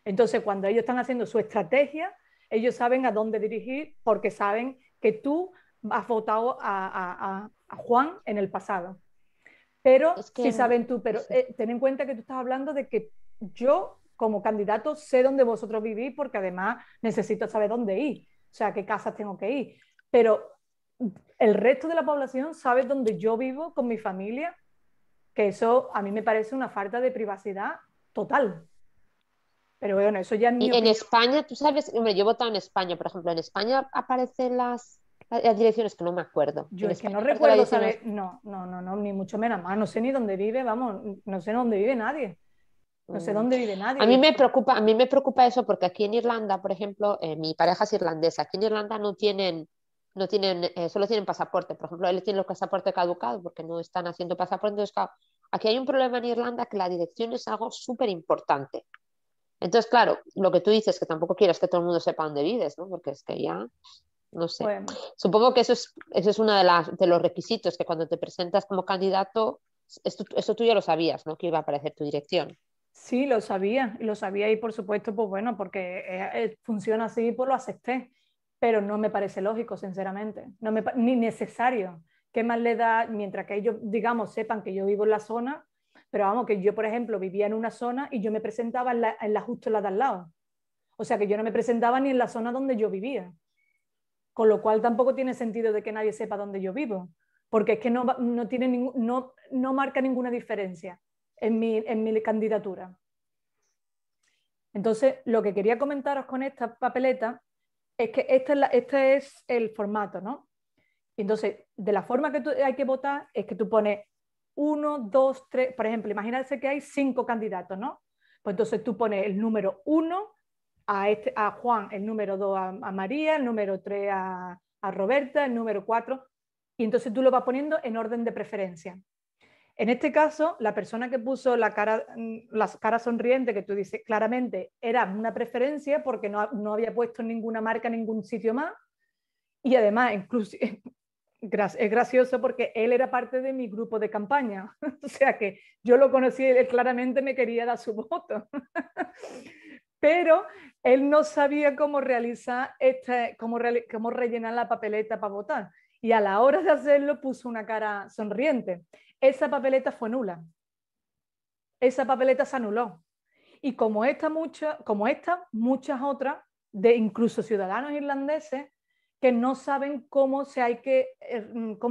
Entonces, cuando ellos están haciendo su estrategia, ellos saben a dónde dirigir porque saben que tú has votado a Juan en el pasado. Pero sí saben tú, pero ten en cuenta que tú estás hablando de que yo como candidato sé dónde vosotros vivís porque además necesito saber dónde ir, o sea, qué casas tengo que ir. Pero el resto de la población sabe dónde yo vivo con mi familia, que eso a mí me parece una falta de privacidad total. Pero bueno, eso ya es mi opinión. En España, tú sabes, hombre, yo he votado en España, por ejemplo, en España aparecen las direcciones que no me acuerdo. Yo en es que España no aparecen recuerdo las saber, direcciones... no, ni mucho menos más, no sé ni dónde vive, vamos, no sé dónde vive nadie. No sé dónde vive nadie. A mí me preocupa eso porque aquí en Irlanda, por ejemplo, mi pareja es irlandesa. Aquí en Irlanda solo tienen pasaporte. Por ejemplo, él tiene el pasaporte caducado porque no están haciendo pasaporte. Entonces, claro, aquí hay un problema en Irlanda que la dirección es algo súper importante. Entonces, claro, lo que tú dices, que tampoco quieres que todo el mundo sepa dónde vives, ¿no? Porque es que ya, no sé. Bueno, Supongo que eso es uno de los requisitos, que cuando te presentas como candidato, esto tú ya lo sabías, ¿no? Que iba a aparecer tu dirección. sí, lo sabía y por supuesto, pues bueno, porque funciona así, pues lo acepté, pero no me parece lógico, sinceramente, ni necesario. ¿Qué más le da, mientras que ellos, digamos, sepan que yo vivo en la zona, pero vamos, que yo, por ejemplo, vivía en una zona y yo me presentaba justo en la de al lado. O sea, que yo no me presentaba ni en la zona donde yo vivía. Con lo cual tampoco tiene sentido de que nadie sepa dónde yo vivo, porque es que no marca ninguna diferencia en mi candidatura. Entonces, lo que quería comentaros con esta papeleta es que este es el formato, ¿no? Entonces, de la forma que hay que votar es que tú pones 1, 2, 3, por ejemplo, imagínate que hay 5 candidatos, ¿no? Pues entonces tú pones el número 1 a Juan, el número 2 a María, el número 3 a Roberta, el número 4, y entonces tú lo vas poniendo en orden de preferencia. En este caso, la persona que puso la cara sonriente, que tú dices claramente, era una preferencia porque no había puesto ninguna marca en ningún sitio más. Y además, incluso, es gracioso porque él era parte de mi grupo de campaña. O sea que yo lo conocí y él claramente me quería dar su voto. Pero él no sabía cómo realizar cómo rellenar la papeleta para votar. Y a la hora de hacerlo puso una cara sonriente. Esa papeleta fue nula. Esa papeleta se anuló. Y como esta, muchas otras, de incluso ciudadanos irlandeses, que no saben cómo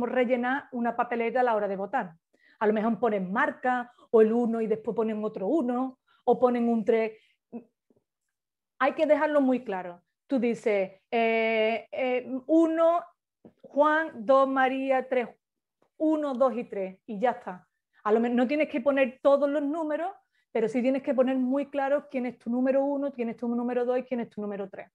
rellenar una papeleta a la hora de votar. A lo mejor ponen marca, o el 1 y después ponen otro 1, o ponen un 3. Hay que dejarlo muy claro. Tú dices 1, Juan, 2, María, 3, 1, 2 y 3, y ya está. No tienes que poner todos los números, pero sí tienes que poner muy claro quién es tu número 1, quién es tu número 2 y quién es tu número 3.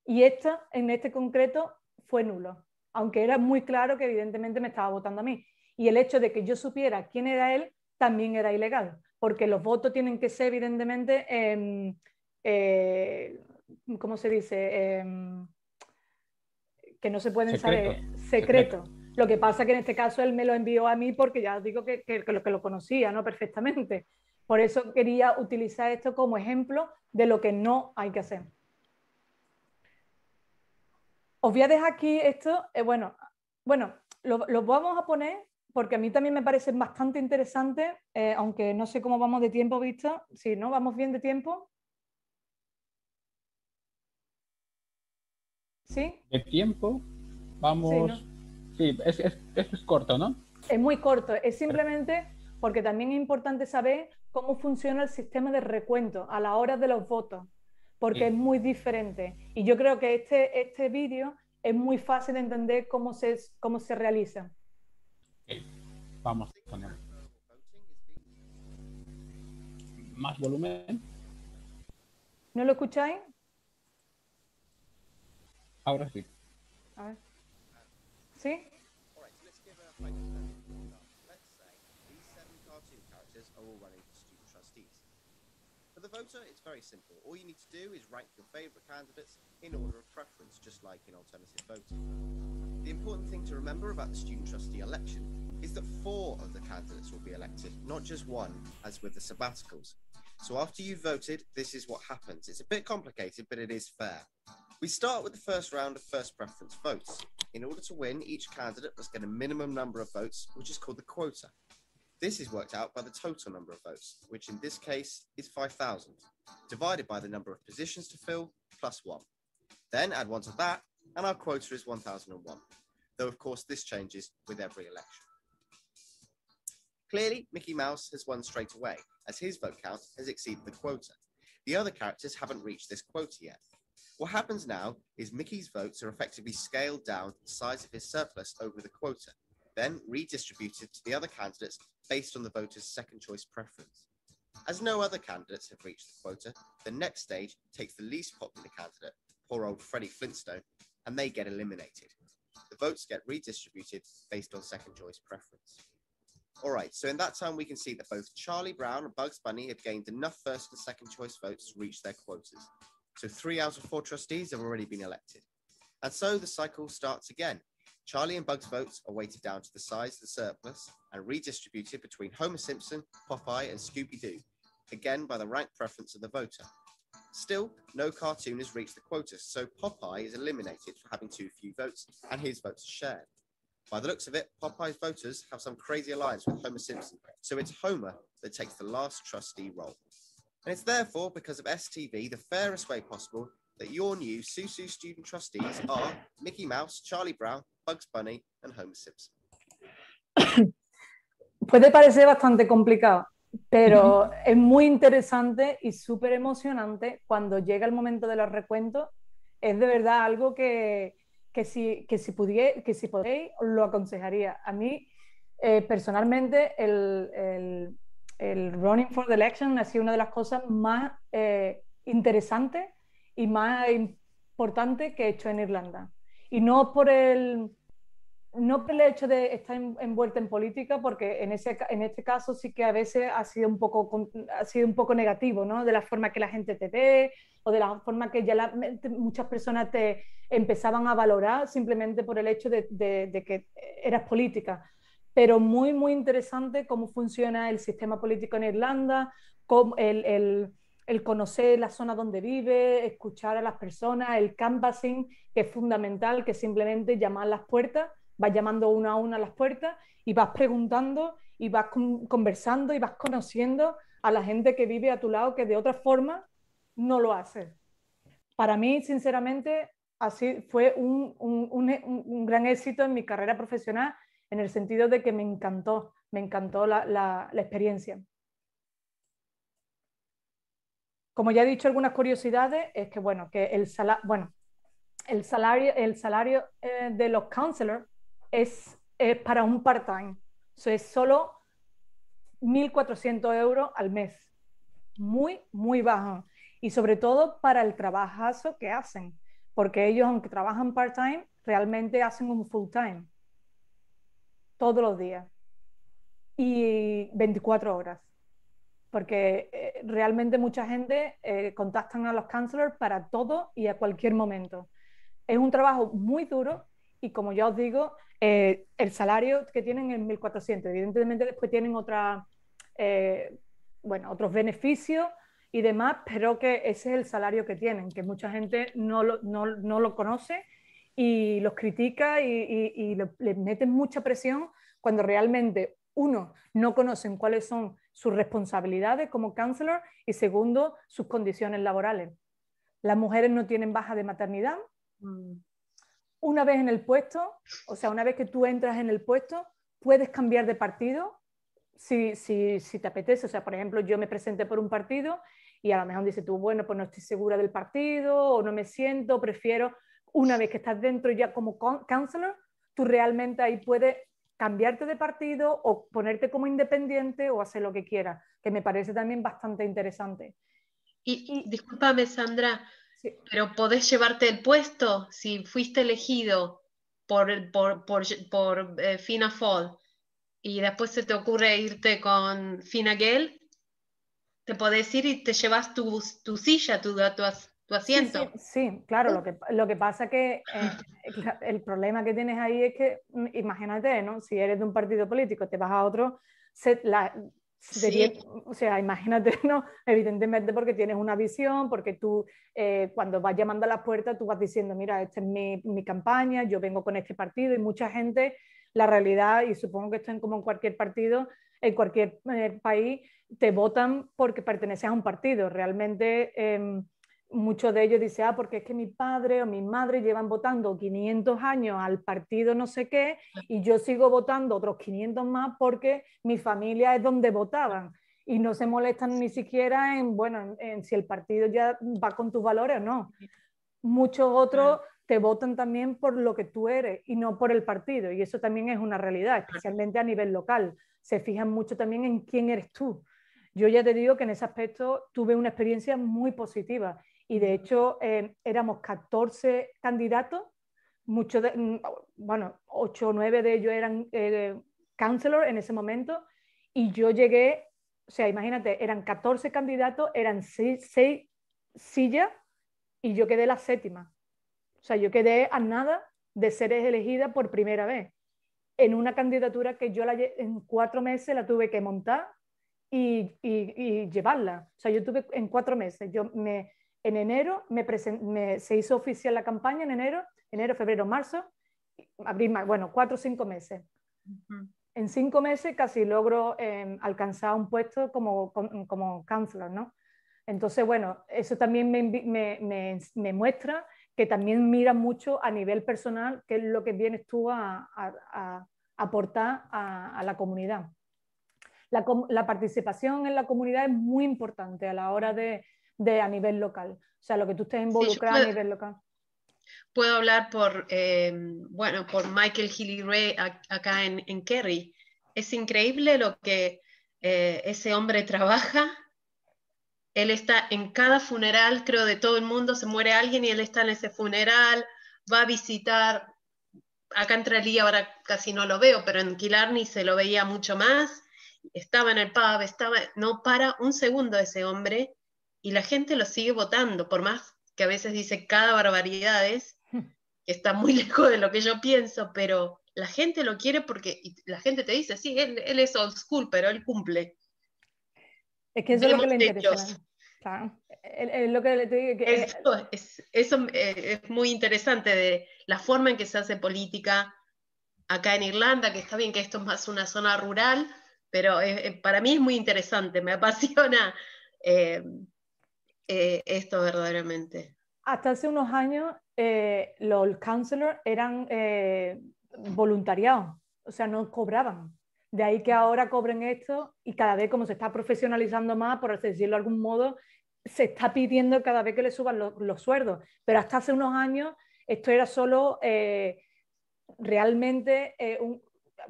Y en este concreto, fue nulo, aunque era muy claro que evidentemente me estaba votando a mí. Y el hecho de que yo supiera quién era él también era ilegal, porque los votos tienen que ser evidentemente, ¿cómo se dice? Que no se pueden saber, secretos. Lo que pasa que en este caso él me lo envió a mí porque ya os digo que lo conocía, ¿no? Perfectamente. Por eso quería utilizar esto como ejemplo de lo que no hay que hacer. Os voy a dejar aquí esto, lo vamos a poner porque a mí también me parece bastante interesante, aunque no sé cómo vamos de tiempo visto. Si no, vamos bien de tiempo. ¿Sí? De tiempo, vamos... Sí, ¿no? Esto es corto, ¿no? Es muy corto, es simplemente porque también es importante saber cómo funciona el sistema de recuento a la hora de los votos, porque es muy diferente. Y yo creo que este vídeo es muy fácil de entender cómo se realiza. Vamos a poner más volumen. ¿No lo escucháis? Ahora sí. A ver. ¿Sí? For the voter, it's very simple. All you need to do is rank your favourite candidates in order of preference, just like in alternative voting. The important thing to remember about the student trustee election is that 4 of the candidates will be elected, not just 1, as with the sabbaticals. So after you've voted, this is what happens. It's a bit complicated, but it is fair. We start with the first round of first preference votes. In order to win, each candidate must get a minimum number of votes, which is called the quota. This is worked out by the total number of votes, which in this case is 5,000, divided by the number of positions to fill, plus 1. Then add 1 to that, and our quota is 1,001, though of course this changes with every election. Clearly, Mickey Mouse has won straight away, as his vote count has exceeded the quota. The other characters haven't reached this quota yet. What happens now is Mickey's votes are effectively scaled down to the size of his surplus over the quota, then redistributed to the other candidates based on the voters' second choice preference. As no other candidates have reached the quota, the next stage takes the least popular candidate, poor old Freddie Flintstone, and they get eliminated. The votes get redistributed based on second choice preference. All right, so in that time we can see that both Charlie Brown and Bugs Bunny have gained enough first and second choice votes to reach their quotas. So 3 out of 4 trustees have already been elected. And so the cycle starts again. Charlie and Bugs' votes are weighted down to the size of the surplus and redistributed between Homer Simpson, Popeye, and Scooby-Doo, again by the rank preference of the voter. Still, no cartoon has reached the quota, so Popeye is eliminated for having too few votes, and his votes are shared. By the looks of it, Popeye's voters have some crazy alliance with Homer Simpson, so it's Homer that takes the last trustee role. And it's therefore, because of STV, the fairest way possible that your new Susu student trustees are Mickey Mouse, Charlie Brown, Bugs Bunny, and Homer Simpson. Puede parecer bastante complicado, pero es muy interesante y súper emocionante cuando llega el momento de los recuentos. Es de verdad algo que si podéis, lo aconsejaría. A mí, personalmente, el running for the election ha sido una de las cosas más interesantes y más importantes que he hecho en Irlanda. Y no por el hecho de estar envuelta en política, porque en este caso sí que a veces ha sido un poco negativo, ¿no? De la forma que la gente te ve o de la forma que ya muchas personas te empezaban a valorar simplemente por el hecho de que eras política. Pero muy, muy interesante cómo funciona el sistema político en Irlanda, el conocer la zona donde vive, escuchar a las personas, el canvassing, que es fundamental, que simplemente llamar a las puertas, vas llamando una a una a las puertas y vas preguntando y vas conversando y vas conociendo a la gente que vive a tu lado, que de otra forma no lo hace. Para mí, sinceramente, así fue un gran éxito en mi carrera profesional, en el sentido de que me encantó la experiencia. Como ya he dicho, algunas curiosidades es que, bueno, que el salario de los counselors es para un part-time. Es solo 1.400 euros al mes. Muy, muy bajo. Y sobre todo para el trabajazo que hacen. Porque ellos, aunque trabajan part-time, realmente hacen un full-time. Todos los días. Y 24 horas. Porque realmente mucha gente contactan a los counselors para todo y a cualquier momento. Es un trabajo muy duro y, como ya os digo, el salario que tienen es 1.400. Evidentemente después tienen otros beneficios y demás, pero que ese es el salario que tienen, que mucha gente no lo conoce y los critica y les meten mucha presión cuando realmente, uno, no conocen cuáles son sus responsabilidades como counselor y, segundo, sus condiciones laborales. Las mujeres no tienen baja de maternidad. Una vez en el puesto, o sea, una vez que tú entras en el puesto, puedes cambiar de partido si te apetece. O sea, por ejemplo, yo me presenté por un partido y a lo mejor dices tú, bueno, pues no estoy segura del partido o no me siento, prefiero. Una vez que estás dentro ya como counselor, tú realmente ahí puedes cambiarte de partido o ponerte como independiente o hacer lo que quieras, que me parece también bastante interesante. Y discúlpame, Sandra, sí. Pero podés llevarte el puesto si fuiste elegido por Fianna Fáil y después se te ocurre irte con Fine Gael, te podés ir y te llevas tu silla, tu tu asiento. Sí, claro, lo que pasa que el problema que tienes ahí es que, imagínate, ¿no? Si eres de un partido político, te vas a otro, o sea, imagínate, ¿no? Evidentemente porque tienes una visión, porque tú cuando vas llamando a las puertas, tú vas diciendo, mira, esta es mi campaña, yo vengo con este partido, y mucha gente, la realidad, y supongo que esto es como en cualquier partido, en cualquier país, te votan porque perteneces a un partido. Realmente muchos de ellos dicen, porque es que mi padre o mi madre llevan votando 500 años al partido no sé qué, y yo sigo votando otros 500 más porque mi familia es donde votaban. Y no se molestan ni siquiera en si el partido ya va con tus valores o no. Muchos otros te votan también por lo que tú eres y no por el partido. Y eso también es una realidad, especialmente a nivel local. Se fijan mucho también en quién eres tú. Yo ya te digo que en ese aspecto tuve una experiencia muy positiva. Y de hecho éramos 14 candidatos, bueno, 8 o 9 de ellos eran councilor en ese momento, y yo llegué, o sea, imagínate, eran 14 candidatos, eran 6 sillas, y yo quedé la 7ª. O sea, yo quedé a nada de ser elegida por primera vez en una candidatura que yo en 4 meses la tuve que montar y llevarla. O sea, yo tuve en 4 meses, en enero se hizo oficial la campaña, en enero, febrero, marzo, abril, bueno, 4 o 5 meses. En 5 meses casi logro alcanzar un puesto como councilor, ¿no? Entonces, bueno, eso también me muestra que también mira mucho a nivel personal qué es lo que vienes tú a aportar a la comunidad. La participación en la comunidad es muy importante a la hora de a nivel local. O sea, lo que tú estés involucrado a nivel local. Puedo hablar por Michael Healy Ray acá en Kerry. Es increíble lo que ese hombre trabaja. Él está en cada funeral, creo, de todo el mundo, se muere alguien y él está en ese funeral, va a visitar, acá en Trelew ahora casi no lo veo, pero en Killarney se lo veía mucho más, estaba en el pub, no para un segundo ese hombre, y la gente lo sigue votando, por más que a veces dice cada barbaridades, que está muy lejos de lo que yo pienso, pero la gente lo quiere porque la gente te dice, sí, él es old school, pero él cumple. Es que eso es lo que le interesa. Claro. Es lo que te digo, que eso es muy interesante de la forma en que se hace política acá en Irlanda, que está bien que esto es más una zona rural, pero para mí es muy interesante, me apasiona esto verdaderamente. Hasta hace unos años los councilors eran voluntariados, o sea, no cobraban. De ahí que ahora cobren esto, y cada vez como se está profesionalizando más, por decirlo de algún modo, se está pidiendo cada vez que le suban los sueldos. Pero hasta hace unos años esto era solo realmente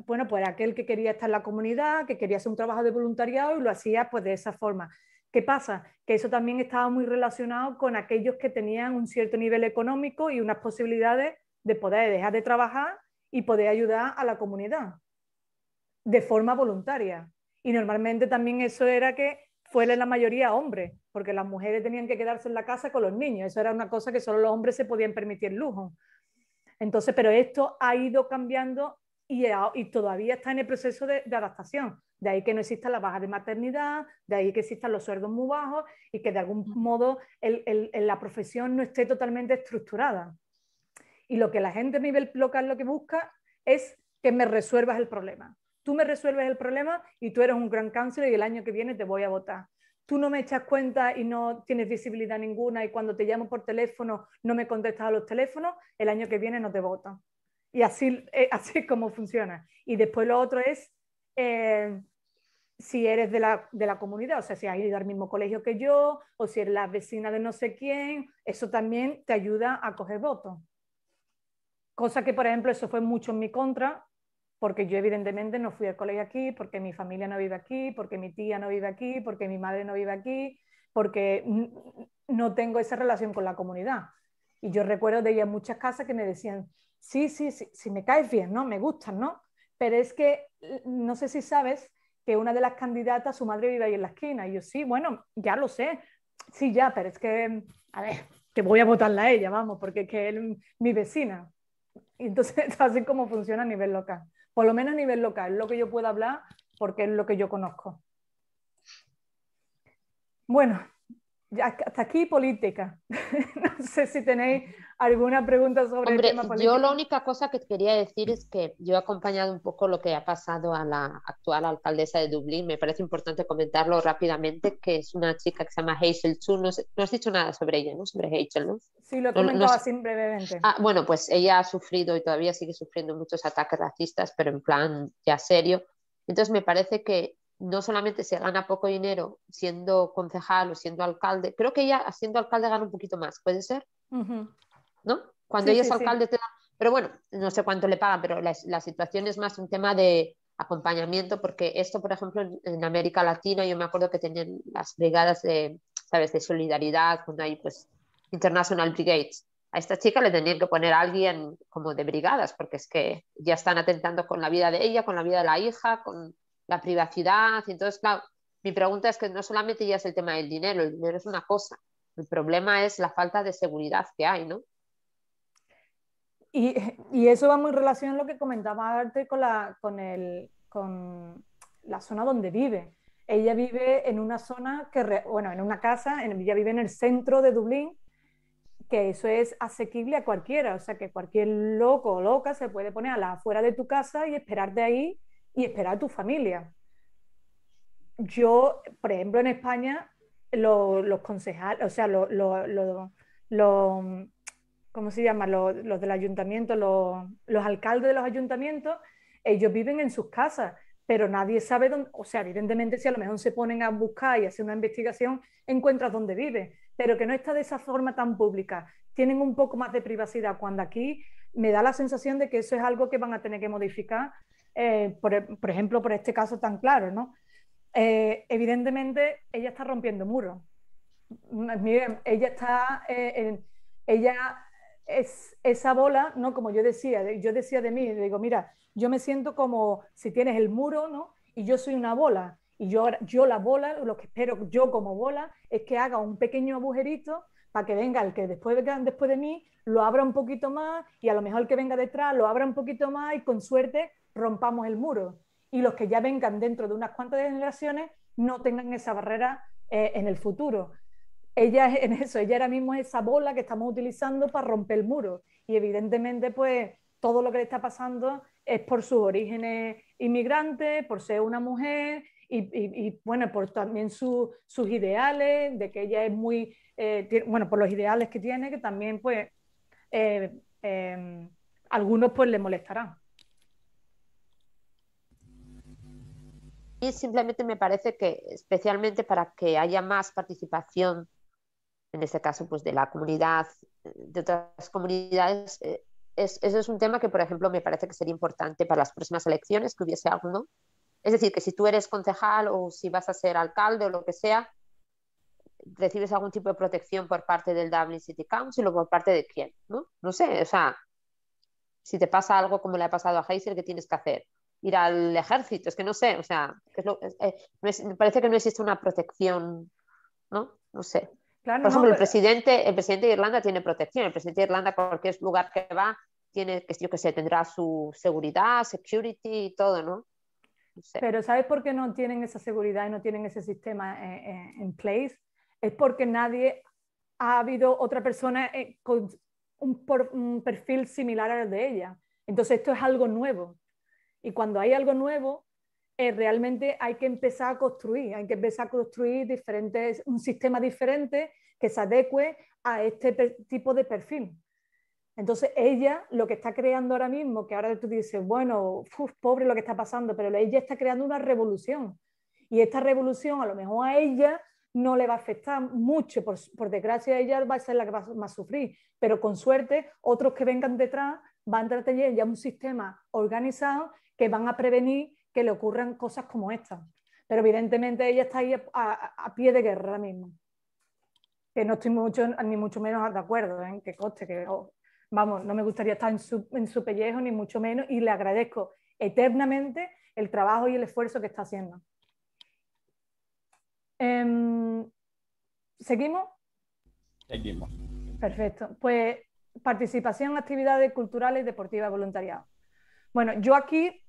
pues aquel que quería estar en la comunidad, que quería hacer un trabajo de voluntariado, y lo hacía pues de esa forma. ¿Qué pasa? Que eso también estaba muy relacionado con aquellos que tenían un cierto nivel económico y unas posibilidades de poder dejar de trabajar y poder ayudar a la comunidad de forma voluntaria. Y normalmente también eso era que fuera la mayoría hombres, porque las mujeres tenían que quedarse en la casa con los niños. Eso era una cosa que solo los hombres se podían permitir lujo. Entonces, pero esto ha ido cambiando y todavía está en el proceso de adaptación. De ahí que no exista la baja de maternidad, de ahí que existan los sueldos muy bajos y que de algún modo la profesión no esté totalmente estructurada. Y lo que la gente a nivel local lo que busca es que me resuelvas el problema. Tú me resuelves el problema y tú eres un gran councilor y el año que viene te voy a votar. Tú no me echas cuenta y no tienes visibilidad ninguna, y cuando te llamo por teléfono no me contestas a los teléfonos, el año que viene no te votan. Y así es como funciona. Y después lo otro es si eres de la comunidad, o sea, si has ido al mismo colegio que yo, o si eres la vecina de no sé quién, eso también te ayuda a coger votos. Cosa que, por ejemplo, eso fue mucho en mi contra, porque yo evidentemente no fui al colegio aquí, porque mi familia no vive aquí, porque mi tía no vive aquí, porque mi madre no vive aquí, porque no tengo esa relación con la comunidad. Y yo recuerdo de ir a muchas casas que me decían, sí, me caes bien, ¿no? Me gustas, ¿no? Pero es que no sé si sabes que una de las candidatas, su madre vive ahí en la esquina. Y yo, sí, bueno, ya lo sé. Sí, ya, pero es que, a ver, que voy a votarla a ella, vamos, porque es que es mi vecina. Y entonces, así como funciona a nivel local. Por lo menos a nivel local, lo que yo puedo hablar, porque es lo que yo conozco. Bueno, ya hasta aquí política. No sé si tenéis alguna pregunta sobre el tema político. Yo la única cosa que quería decir es que yo he acompañado un poco lo que ha pasado a la actual alcaldesa de Dublín. Me parece importante comentarlo rápidamente, que es una chica que se llama Hazel Chu. No has dicho nada sobre ella, ¿no? Sobre Hazel, ¿no? Sí, lo he comentado así brevemente. Bueno, pues ella ha sufrido y todavía sigue sufriendo muchos ataques racistas, pero en plan ya serio. Entonces me parece que no solamente se gana poco dinero siendo concejal o siendo alcalde, creo que ella siendo alcalde gana un poquito más, ¿puede ser? ¿No? Cuando ella es alcalde te da... Pero bueno, no sé cuánto le pagan, pero la situación es más un tema de acompañamiento, porque esto, por ejemplo, en América Latina, yo me acuerdo que tenían las brigadas de, ¿sabes?, de solidaridad, cuando hay pues International Brigades. A esta chica le tenían que poner a alguien como de brigadas, porque es que ya están atentando con la vida de ella, con la vida de la hija, con la privacidad. Y entonces, claro, mi pregunta es que no solamente ya es el tema del dinero, el dinero es una cosa, el problema es la falta de seguridad que hay, ¿no? Y eso va muy en relación a lo que comentaba antes con la zona donde vive. Ella vive en una zona en una casa, ella vive en el centro de Dublín, que eso es asequible a cualquiera, o sea que cualquier loco o loca se puede poner a la afuera de tu casa y esperarte ahí y esperar a tu familia. Yo, por ejemplo, en España, los concejales, o sea, ¿cómo se llama? Los del ayuntamiento, los alcaldes de los ayuntamientos, ellos viven en sus casas, pero nadie sabe dónde, o sea, evidentemente si a lo mejor se ponen a buscar y hacer una investigación, encuentras dónde vive, pero que no está de esa forma tan pública. Tienen un poco más de privacidad, cuando aquí me da la sensación de que eso es algo que van a tener que modificar, por ejemplo, por este caso tan claro, ¿no? Evidentemente, ella está rompiendo muros. Miren, ella está... ella es esa bola, ¿no? Como yo decía de mí, digo, mira, yo me siento como si tienes el muro, ¿no? Y yo soy una bola. Y yo la bola, lo que espero yo como bola, es que haga un pequeño agujerito para que venga el que venga después de mí, lo abra un poquito más, y a lo mejor el que venga detrás lo abra un poquito más, y con suerte rompamos el muro. Y los que ya vengan dentro de unas cuantas generaciones no tengan esa barrera en el futuro. Ella ahora mismo es esa bola que estamos utilizando para romper el muro, y evidentemente pues todo lo que le está pasando es por sus orígenes inmigrantes, por ser una mujer y bueno, por también sus ideales, de que ella es muy, bueno, por los ideales que tiene, que también pues algunos pues le molestarán. Y simplemente me parece que especialmente para que haya más participación, en este caso pues de la comunidad, de otras comunidades, eso es un tema que, por ejemplo, me parece que sería importante para las próximas elecciones, que hubiese algo, ¿no? Es decir, que si tú eres concejal o si vas a ser alcalde o lo que sea, recibes algún tipo de protección por parte del Dublin City Council o por parte de quién, ¿no? No sé, o sea, si te pasa algo como le ha pasado a Hazel, ¿qué tienes que hacer? Ir al ejército, es que no sé, o sea, me parece que no existe una protección, ¿no? No sé. Claro, por ejemplo, el presidente de Irlanda tiene protección, el presidente de Irlanda, cualquier lugar que va, tiene, yo qué sé, tendrá su seguridad, security y todo, ¿no? No sé. Pero ¿sabes por qué no tienen esa seguridad y no tienen ese sistema en place? Es porque nadie ha habido otra persona con un perfil similar al de ella. Entonces esto es algo nuevo. Y cuando hay algo nuevo, realmente hay que empezar a construir, un sistema diferente que se adecue a este tipo de perfil. Entonces ella lo que está creando ahora mismo, que ahora tú dices, bueno, pobre lo que está pasando, pero ella está creando una revolución. Y esta revolución a lo mejor a ella no le va a afectar mucho, por desgracia ella va a ser la que va a sufrir, pero con suerte otros que vengan detrás van a tener ya un sistema organizado que van a prevenir que le ocurran cosas como estas. Pero evidentemente ella está ahí a pie de guerra ahora mismo. Que no estoy ni mucho menos de acuerdo, que conste que, vamos, no me gustaría estar en su pellejo, ni mucho menos, y le agradezco eternamente el trabajo y el esfuerzo que está haciendo. ¿Seguimos? Seguimos. Perfecto. Pues participación en actividades culturales, deportivas, voluntariado. Bueno, yo aquí,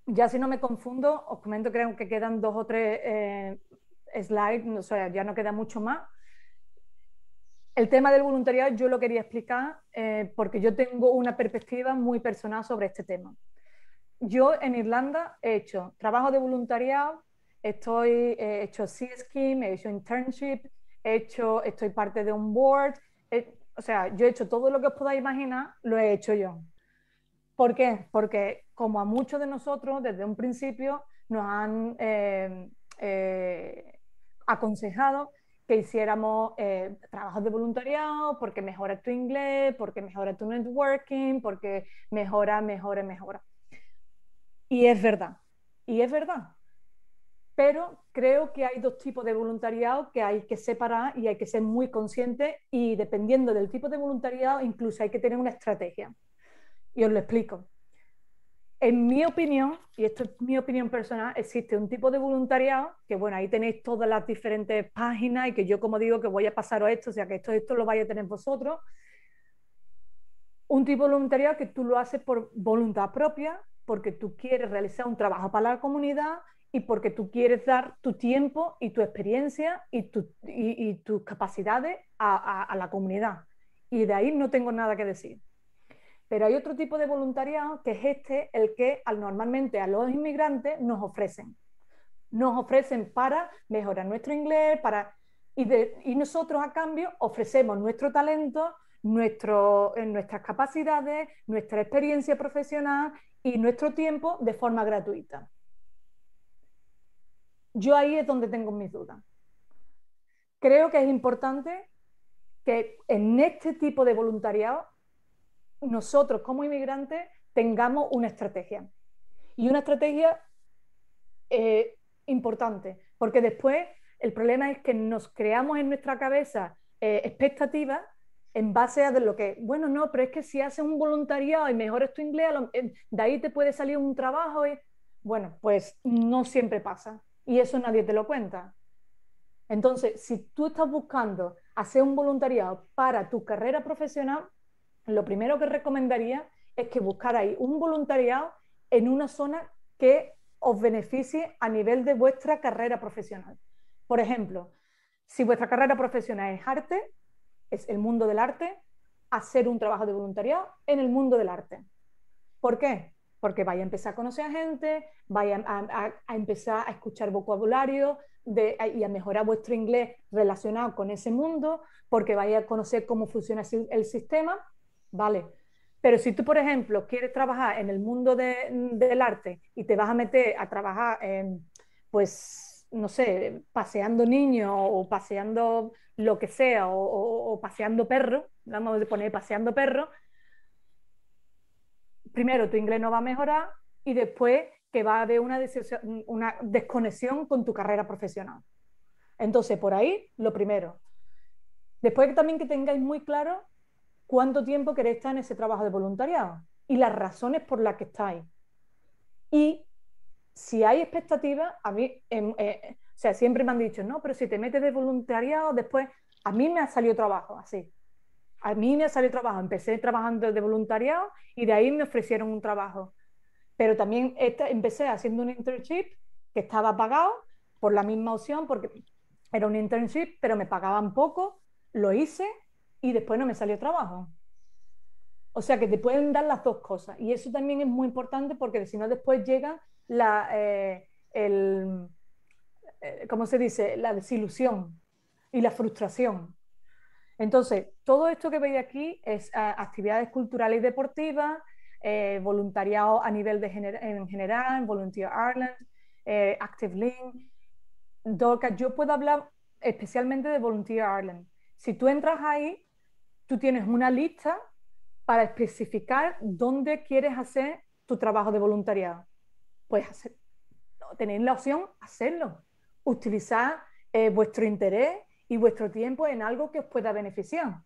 ya si no me confundo, os comento, creo que quedan 2 o 3 slides, o sea, ya no queda mucho más. El tema del voluntariado yo lo quería explicar porque yo tengo una perspectiva muy personal sobre este tema. Yo en Irlanda he hecho trabajo de voluntariado, he hecho Sea Scheme, he hecho internship, estoy parte de un board, o sea, yo he hecho todo lo que os podáis imaginar, lo he hecho yo. ¿Por qué? Porque como a muchos de nosotros desde un principio nos han aconsejado que hiciéramos trabajos de voluntariado porque mejora tu inglés, porque mejora tu networking, porque mejora. Y es verdad, pero creo que hay 2 tipos de voluntariado que hay que separar y hay que ser muy conscientes, y dependiendo del tipo de voluntariado incluso hay que tener una estrategia. Y os lo explico. En mi opinión, y esto es mi opinión personal, existe un tipo de voluntariado que, bueno, ahí tenéis todas las diferentes páginas y que yo, como digo, que voy a pasaros esto, o sea que esto lo vais a tener vosotros. Un tipo de voluntariado que tú lo haces por voluntad propia, porque tú quieres realizar un trabajo para la comunidad y porque tú quieres dar tu tiempo y tu experiencia y tus capacidades a la comunidad. Y de ahí no tengo nada que decir. Pero hay otro tipo de voluntariado que es el que normalmente a los inmigrantes nos ofrecen. Nos ofrecen para mejorar nuestro inglés, y nosotros a cambio ofrecemos nuestro talento, nuestras capacidades, nuestra experiencia profesional y nuestro tiempo de forma gratuita. Yo ahí es donde tengo mis dudas. Creo que es importante que en este tipo de voluntariado nosotros como inmigrantes tengamos una estrategia. Y una estrategia importante, porque después el problema es que nos creamos en nuestra cabeza expectativas en base a de lo que, bueno, no, pero es que si haces un voluntariado y mejoras tu inglés, de ahí te puede salir un trabajo. Bueno, pues no siempre pasa y eso nadie te lo cuenta. Entonces, si tú estás buscando hacer un voluntariado para tu carrera profesional, lo primero que recomendaría es que buscarais un voluntariado en una zona que os beneficie a nivel de vuestra carrera profesional. Por ejemplo, si vuestra carrera profesional es arte, es el mundo del arte, hacer un trabajo de voluntariado en el mundo del arte. ¿Por qué? Porque vaya a empezar a conocer a gente, vaya a empezar a escuchar vocabulario y a mejorar vuestro inglés relacionado con ese mundo, porque vaya a conocer cómo funciona el sistema, ¿vale? Pero si tú, por ejemplo, quieres trabajar en el mundo del arte y te vas a meter a trabajar, pues, no sé, paseando niños o paseando lo que sea, o paseando perros, vamos a poner paseando perros, primero tu inglés no va a mejorar y después que va a haber una desconexión con tu carrera profesional. Entonces, por ahí, lo primero. Después también que tengáis muy claro cuánto tiempo queréis estar en ese trabajo de voluntariado y las razones por las que estáis. Y si hay expectativas, a mí, o sea, siempre me han dicho, no, pero si te metes de voluntariado, después, a mí me ha salido trabajo así. A mí me ha salido trabajo, empecé trabajando de voluntariado y de ahí me ofrecieron un trabajo. Pero también empecé haciendo un internship que estaba pagado por la misma opción, porque era un internship, pero me pagaban poco, lo hice y después no me salió trabajo. O sea que te pueden dar las 2 cosas y eso también es muy importante porque si no después llega ¿cómo se dice? La desilusión y la frustración. Entonces, todo esto que veis aquí es actividades culturales y deportivas, voluntariado a nivel en general, Volunteer Ireland, Active Link. Dorcas, yo puedo hablar especialmente de Volunteer Ireland. Si tú entras ahí, tú tienes una lista para especificar dónde quieres hacer tu trabajo de voluntariado. Puedes tener la opción, hacerlo. Utilizar vuestro interés y vuestro tiempo en algo que os pueda beneficiar.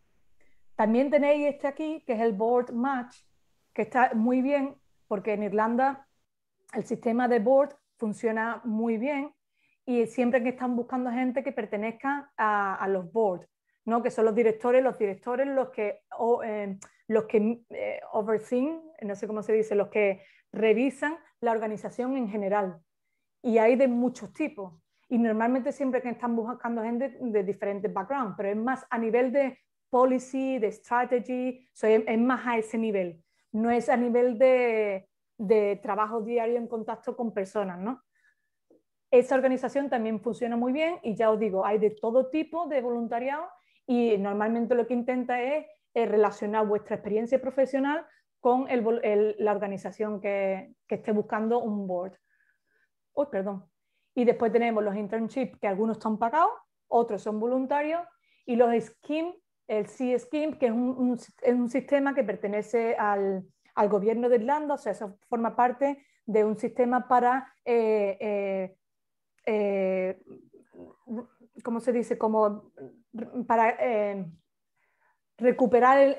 También tenéis aquí, que es el Board Match, que está muy bien, porque en Irlanda el sistema de Board funciona muy bien y siempre que están buscando gente que pertenezca a los Boards. ¿no? Que son los directores los que overseen, no sé cómo se dice, los que revisan la organización en general. Y hay de muchos tipos. Y normalmente siempre que están buscando gente de diferentes backgrounds, pero es más a nivel de policy, de strategy, es más a ese nivel. No es a nivel de trabajo diario en contacto con personas, ¿no? Esa organización también funciona muy bien y ya os digo, hay de todo tipo de voluntariado y normalmente lo que intenta es relacionar vuestra experiencia profesional con la organización que esté buscando un board. Uy, perdón. Y después tenemos los internships, que algunos están pagados, otros son voluntarios, y los SKIM, el C-SKIM, que es un sistema que pertenece al gobierno de Irlanda, o sea, eso forma parte de un sistema para, ¿cómo se dice? Como para recuperar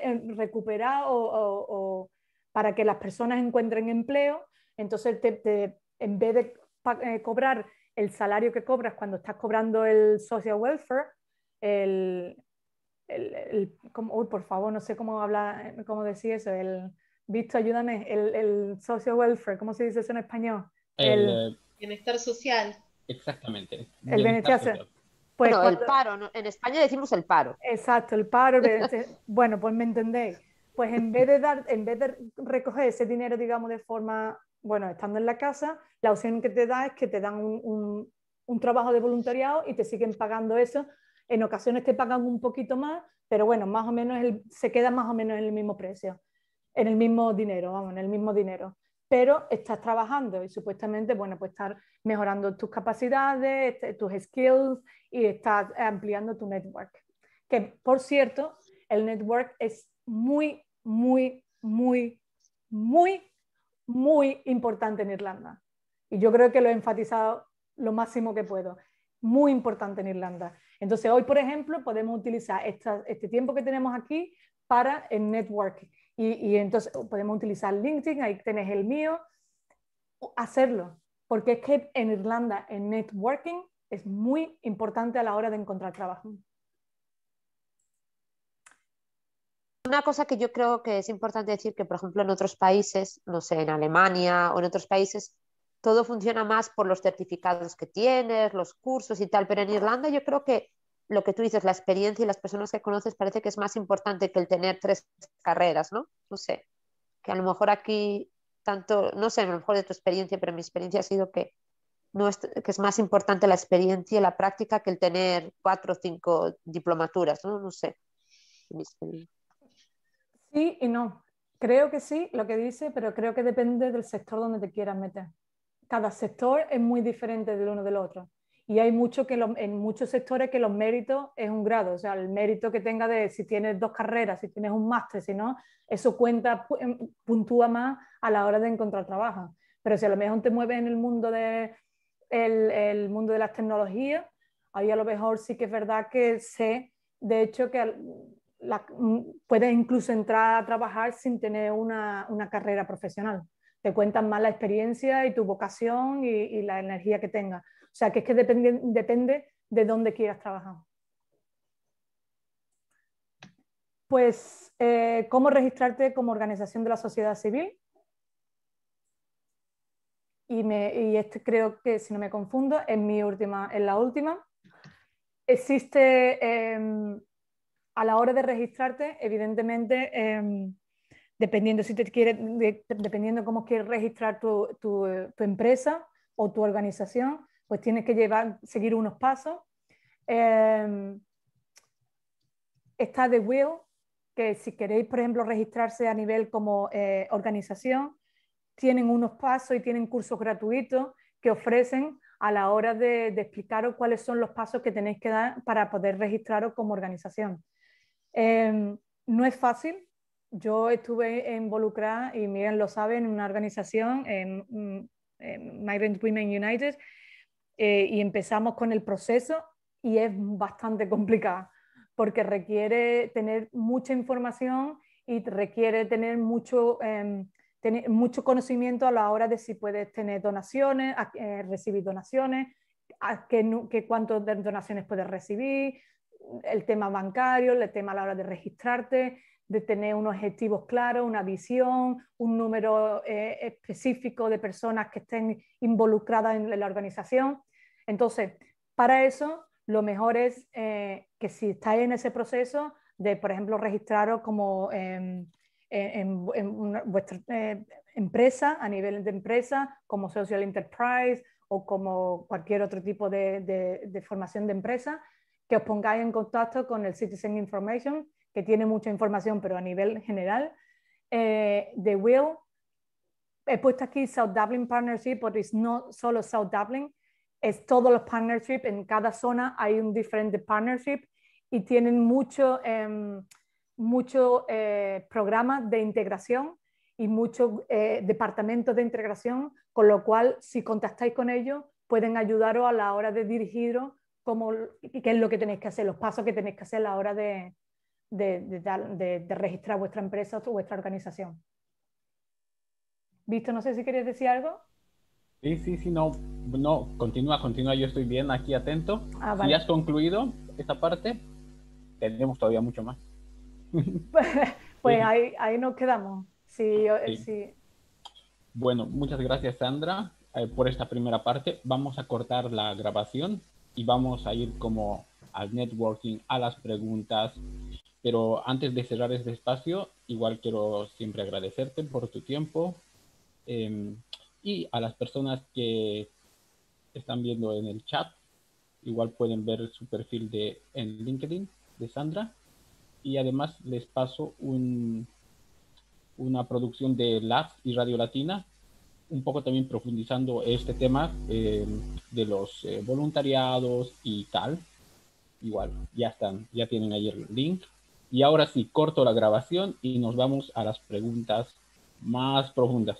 o para que las personas encuentren empleo. Entonces, en vez de cobrar el salario que cobras cuando estás cobrando el social welfare, uy, por favor, no sé cómo decir eso, Visto, ayúdame, el social welfare, ¿cómo se dice eso en español? Bienestar social. Exactamente. El bienestar social. Pues bueno, el paro, ¿no? En España decimos el paro. Exacto, el paro. Bueno, pues me entendéis. Pues en vez de recoger ese dinero, digamos, de forma, bueno, estando en la casa, la opción que te da es que te dan un trabajo de voluntariado y te siguen pagando eso. En ocasiones te pagan un poquito más, pero bueno, más o menos se queda más o menos en el mismo precio, en el mismo dinero, vamos, en el mismo dinero. Pero estás trabajando y supuestamente, bueno, pues estar mejorando tus capacidades, tus skills y estás ampliando tu network. Que, por cierto, el network es muy, muy, muy, muy, muy importante en Irlanda. Y yo creo que lo he enfatizado lo máximo que puedo. Muy importante en Irlanda. Entonces, hoy, por ejemplo, podemos utilizar este tiempo que tenemos aquí para el networking. Y entonces podemos utilizar LinkedIn, ahí tenés el mío, hacerlo. Porque es que en Irlanda el networking es muy importante a la hora de encontrar trabajo. Una cosa que yo creo que es importante decir que, por ejemplo, en otros países, no sé, en Alemania o en otros países, todo funciona más por los certificados que tienes, los cursos y tal, pero en Irlanda yo creo que lo que tú dices, la experiencia y las personas que conoces parece que es más importante que el tener 3 carreras, ¿no? No sé, que a lo mejor aquí tanto, no sé, a lo mejor de tu experiencia, pero mi experiencia ha sido que, que es más importante la experiencia y la práctica que el tener 4 o 5 diplomaturas, ¿no? No sé. Sí y no. Creo que sí, lo que dice, pero creo que depende del sector donde te quieras meter. Cada sector es muy diferente del uno del otro. Y hay en muchos sectores que los méritos es un grado, o sea, el mérito que tenga de si tienes 2 carreras, si tienes un máster, si no, eso cuenta, puntúa más a la hora de encontrar trabajo. Pero si a lo mejor te mueves en el mundo el mundo de las tecnologías, ahí a lo mejor sí que es verdad que sé, de hecho, que puedes incluso entrar a trabajar sin tener una carrera profesional. Te cuentan más la experiencia y tu vocación y la energía que tengas. O sea, que es que depende de dónde quieras trabajar. Pues, ¿cómo registrarte como organización de la sociedad civil? Y este creo que, si no me confundo, es la última. Existe, a la hora de registrarte, evidentemente, dependiendo cómo quieres registrar tu empresa o tu organización, pues tienes que seguir unos pasos. Está The Will, que si queréis, por ejemplo, registrarse a nivel como organización, tienen unos pasos y tienen cursos gratuitos que ofrecen a la hora de explicaros cuáles son los pasos que tenéis que dar para poder registraros como organización. No es fácil. Yo estuve involucrada, y Miriam lo sabe, en una organización, en Migrant Women United, y empezamos con el proceso y es bastante complicado porque requiere tener mucha información y requiere tener mucho conocimiento a la hora de si puedes tener donaciones, recibir donaciones, cuántas donaciones puedes recibir, el tema bancario, el tema a la hora de registrarte, de tener unos objetivos claros, una visión, un número específico de personas que estén involucradas en la organización. Entonces, para eso, lo mejor es que si estáis en ese proceso de, por ejemplo, registraros como en vuestra empresa, a nivel de empresa, como social enterprise o como cualquier otro tipo de formación de empresa, que os pongáis en contacto con el Citizen Information, que tiene mucha información, pero a nivel general. The Will, he puesto aquí South Dublin Partnership, porque es no solo South Dublin, es todos los partnerships, en cada zona hay un diferente partnership y tienen muchos programas de integración y muchos departamentos de integración, con lo cual si contactáis con ellos pueden ayudaros a la hora de dirigiros qué es lo que tenéis que hacer, los pasos que tenéis que hacer a la hora de registrar vuestra empresa o vuestra organización. Víctor, no sé si querías decir algo. Sí, no, continúa, yo estoy bien aquí atento. Vale. Si has concluido esta parte, tenemos todavía mucho más. Pues ahí nos quedamos. Sí. Bueno, muchas gracias, Sandra, por esta primera parte. Vamos a cortar la grabación y vamos a ir como al networking, a las preguntas. Pero antes de cerrar este espacio, igual quiero siempre agradecerte por tu tiempo y a las personas que están viendo en el chat, igual pueden ver su perfil en LinkedIn de Sandra, y además les paso una producción de LAS y Radio Latina, un poco también profundizando este tema de los voluntariados y tal. Igual, ya tienen ahí el link. Y ahora sí, corto la grabación y nos vamos a las preguntas más profundas.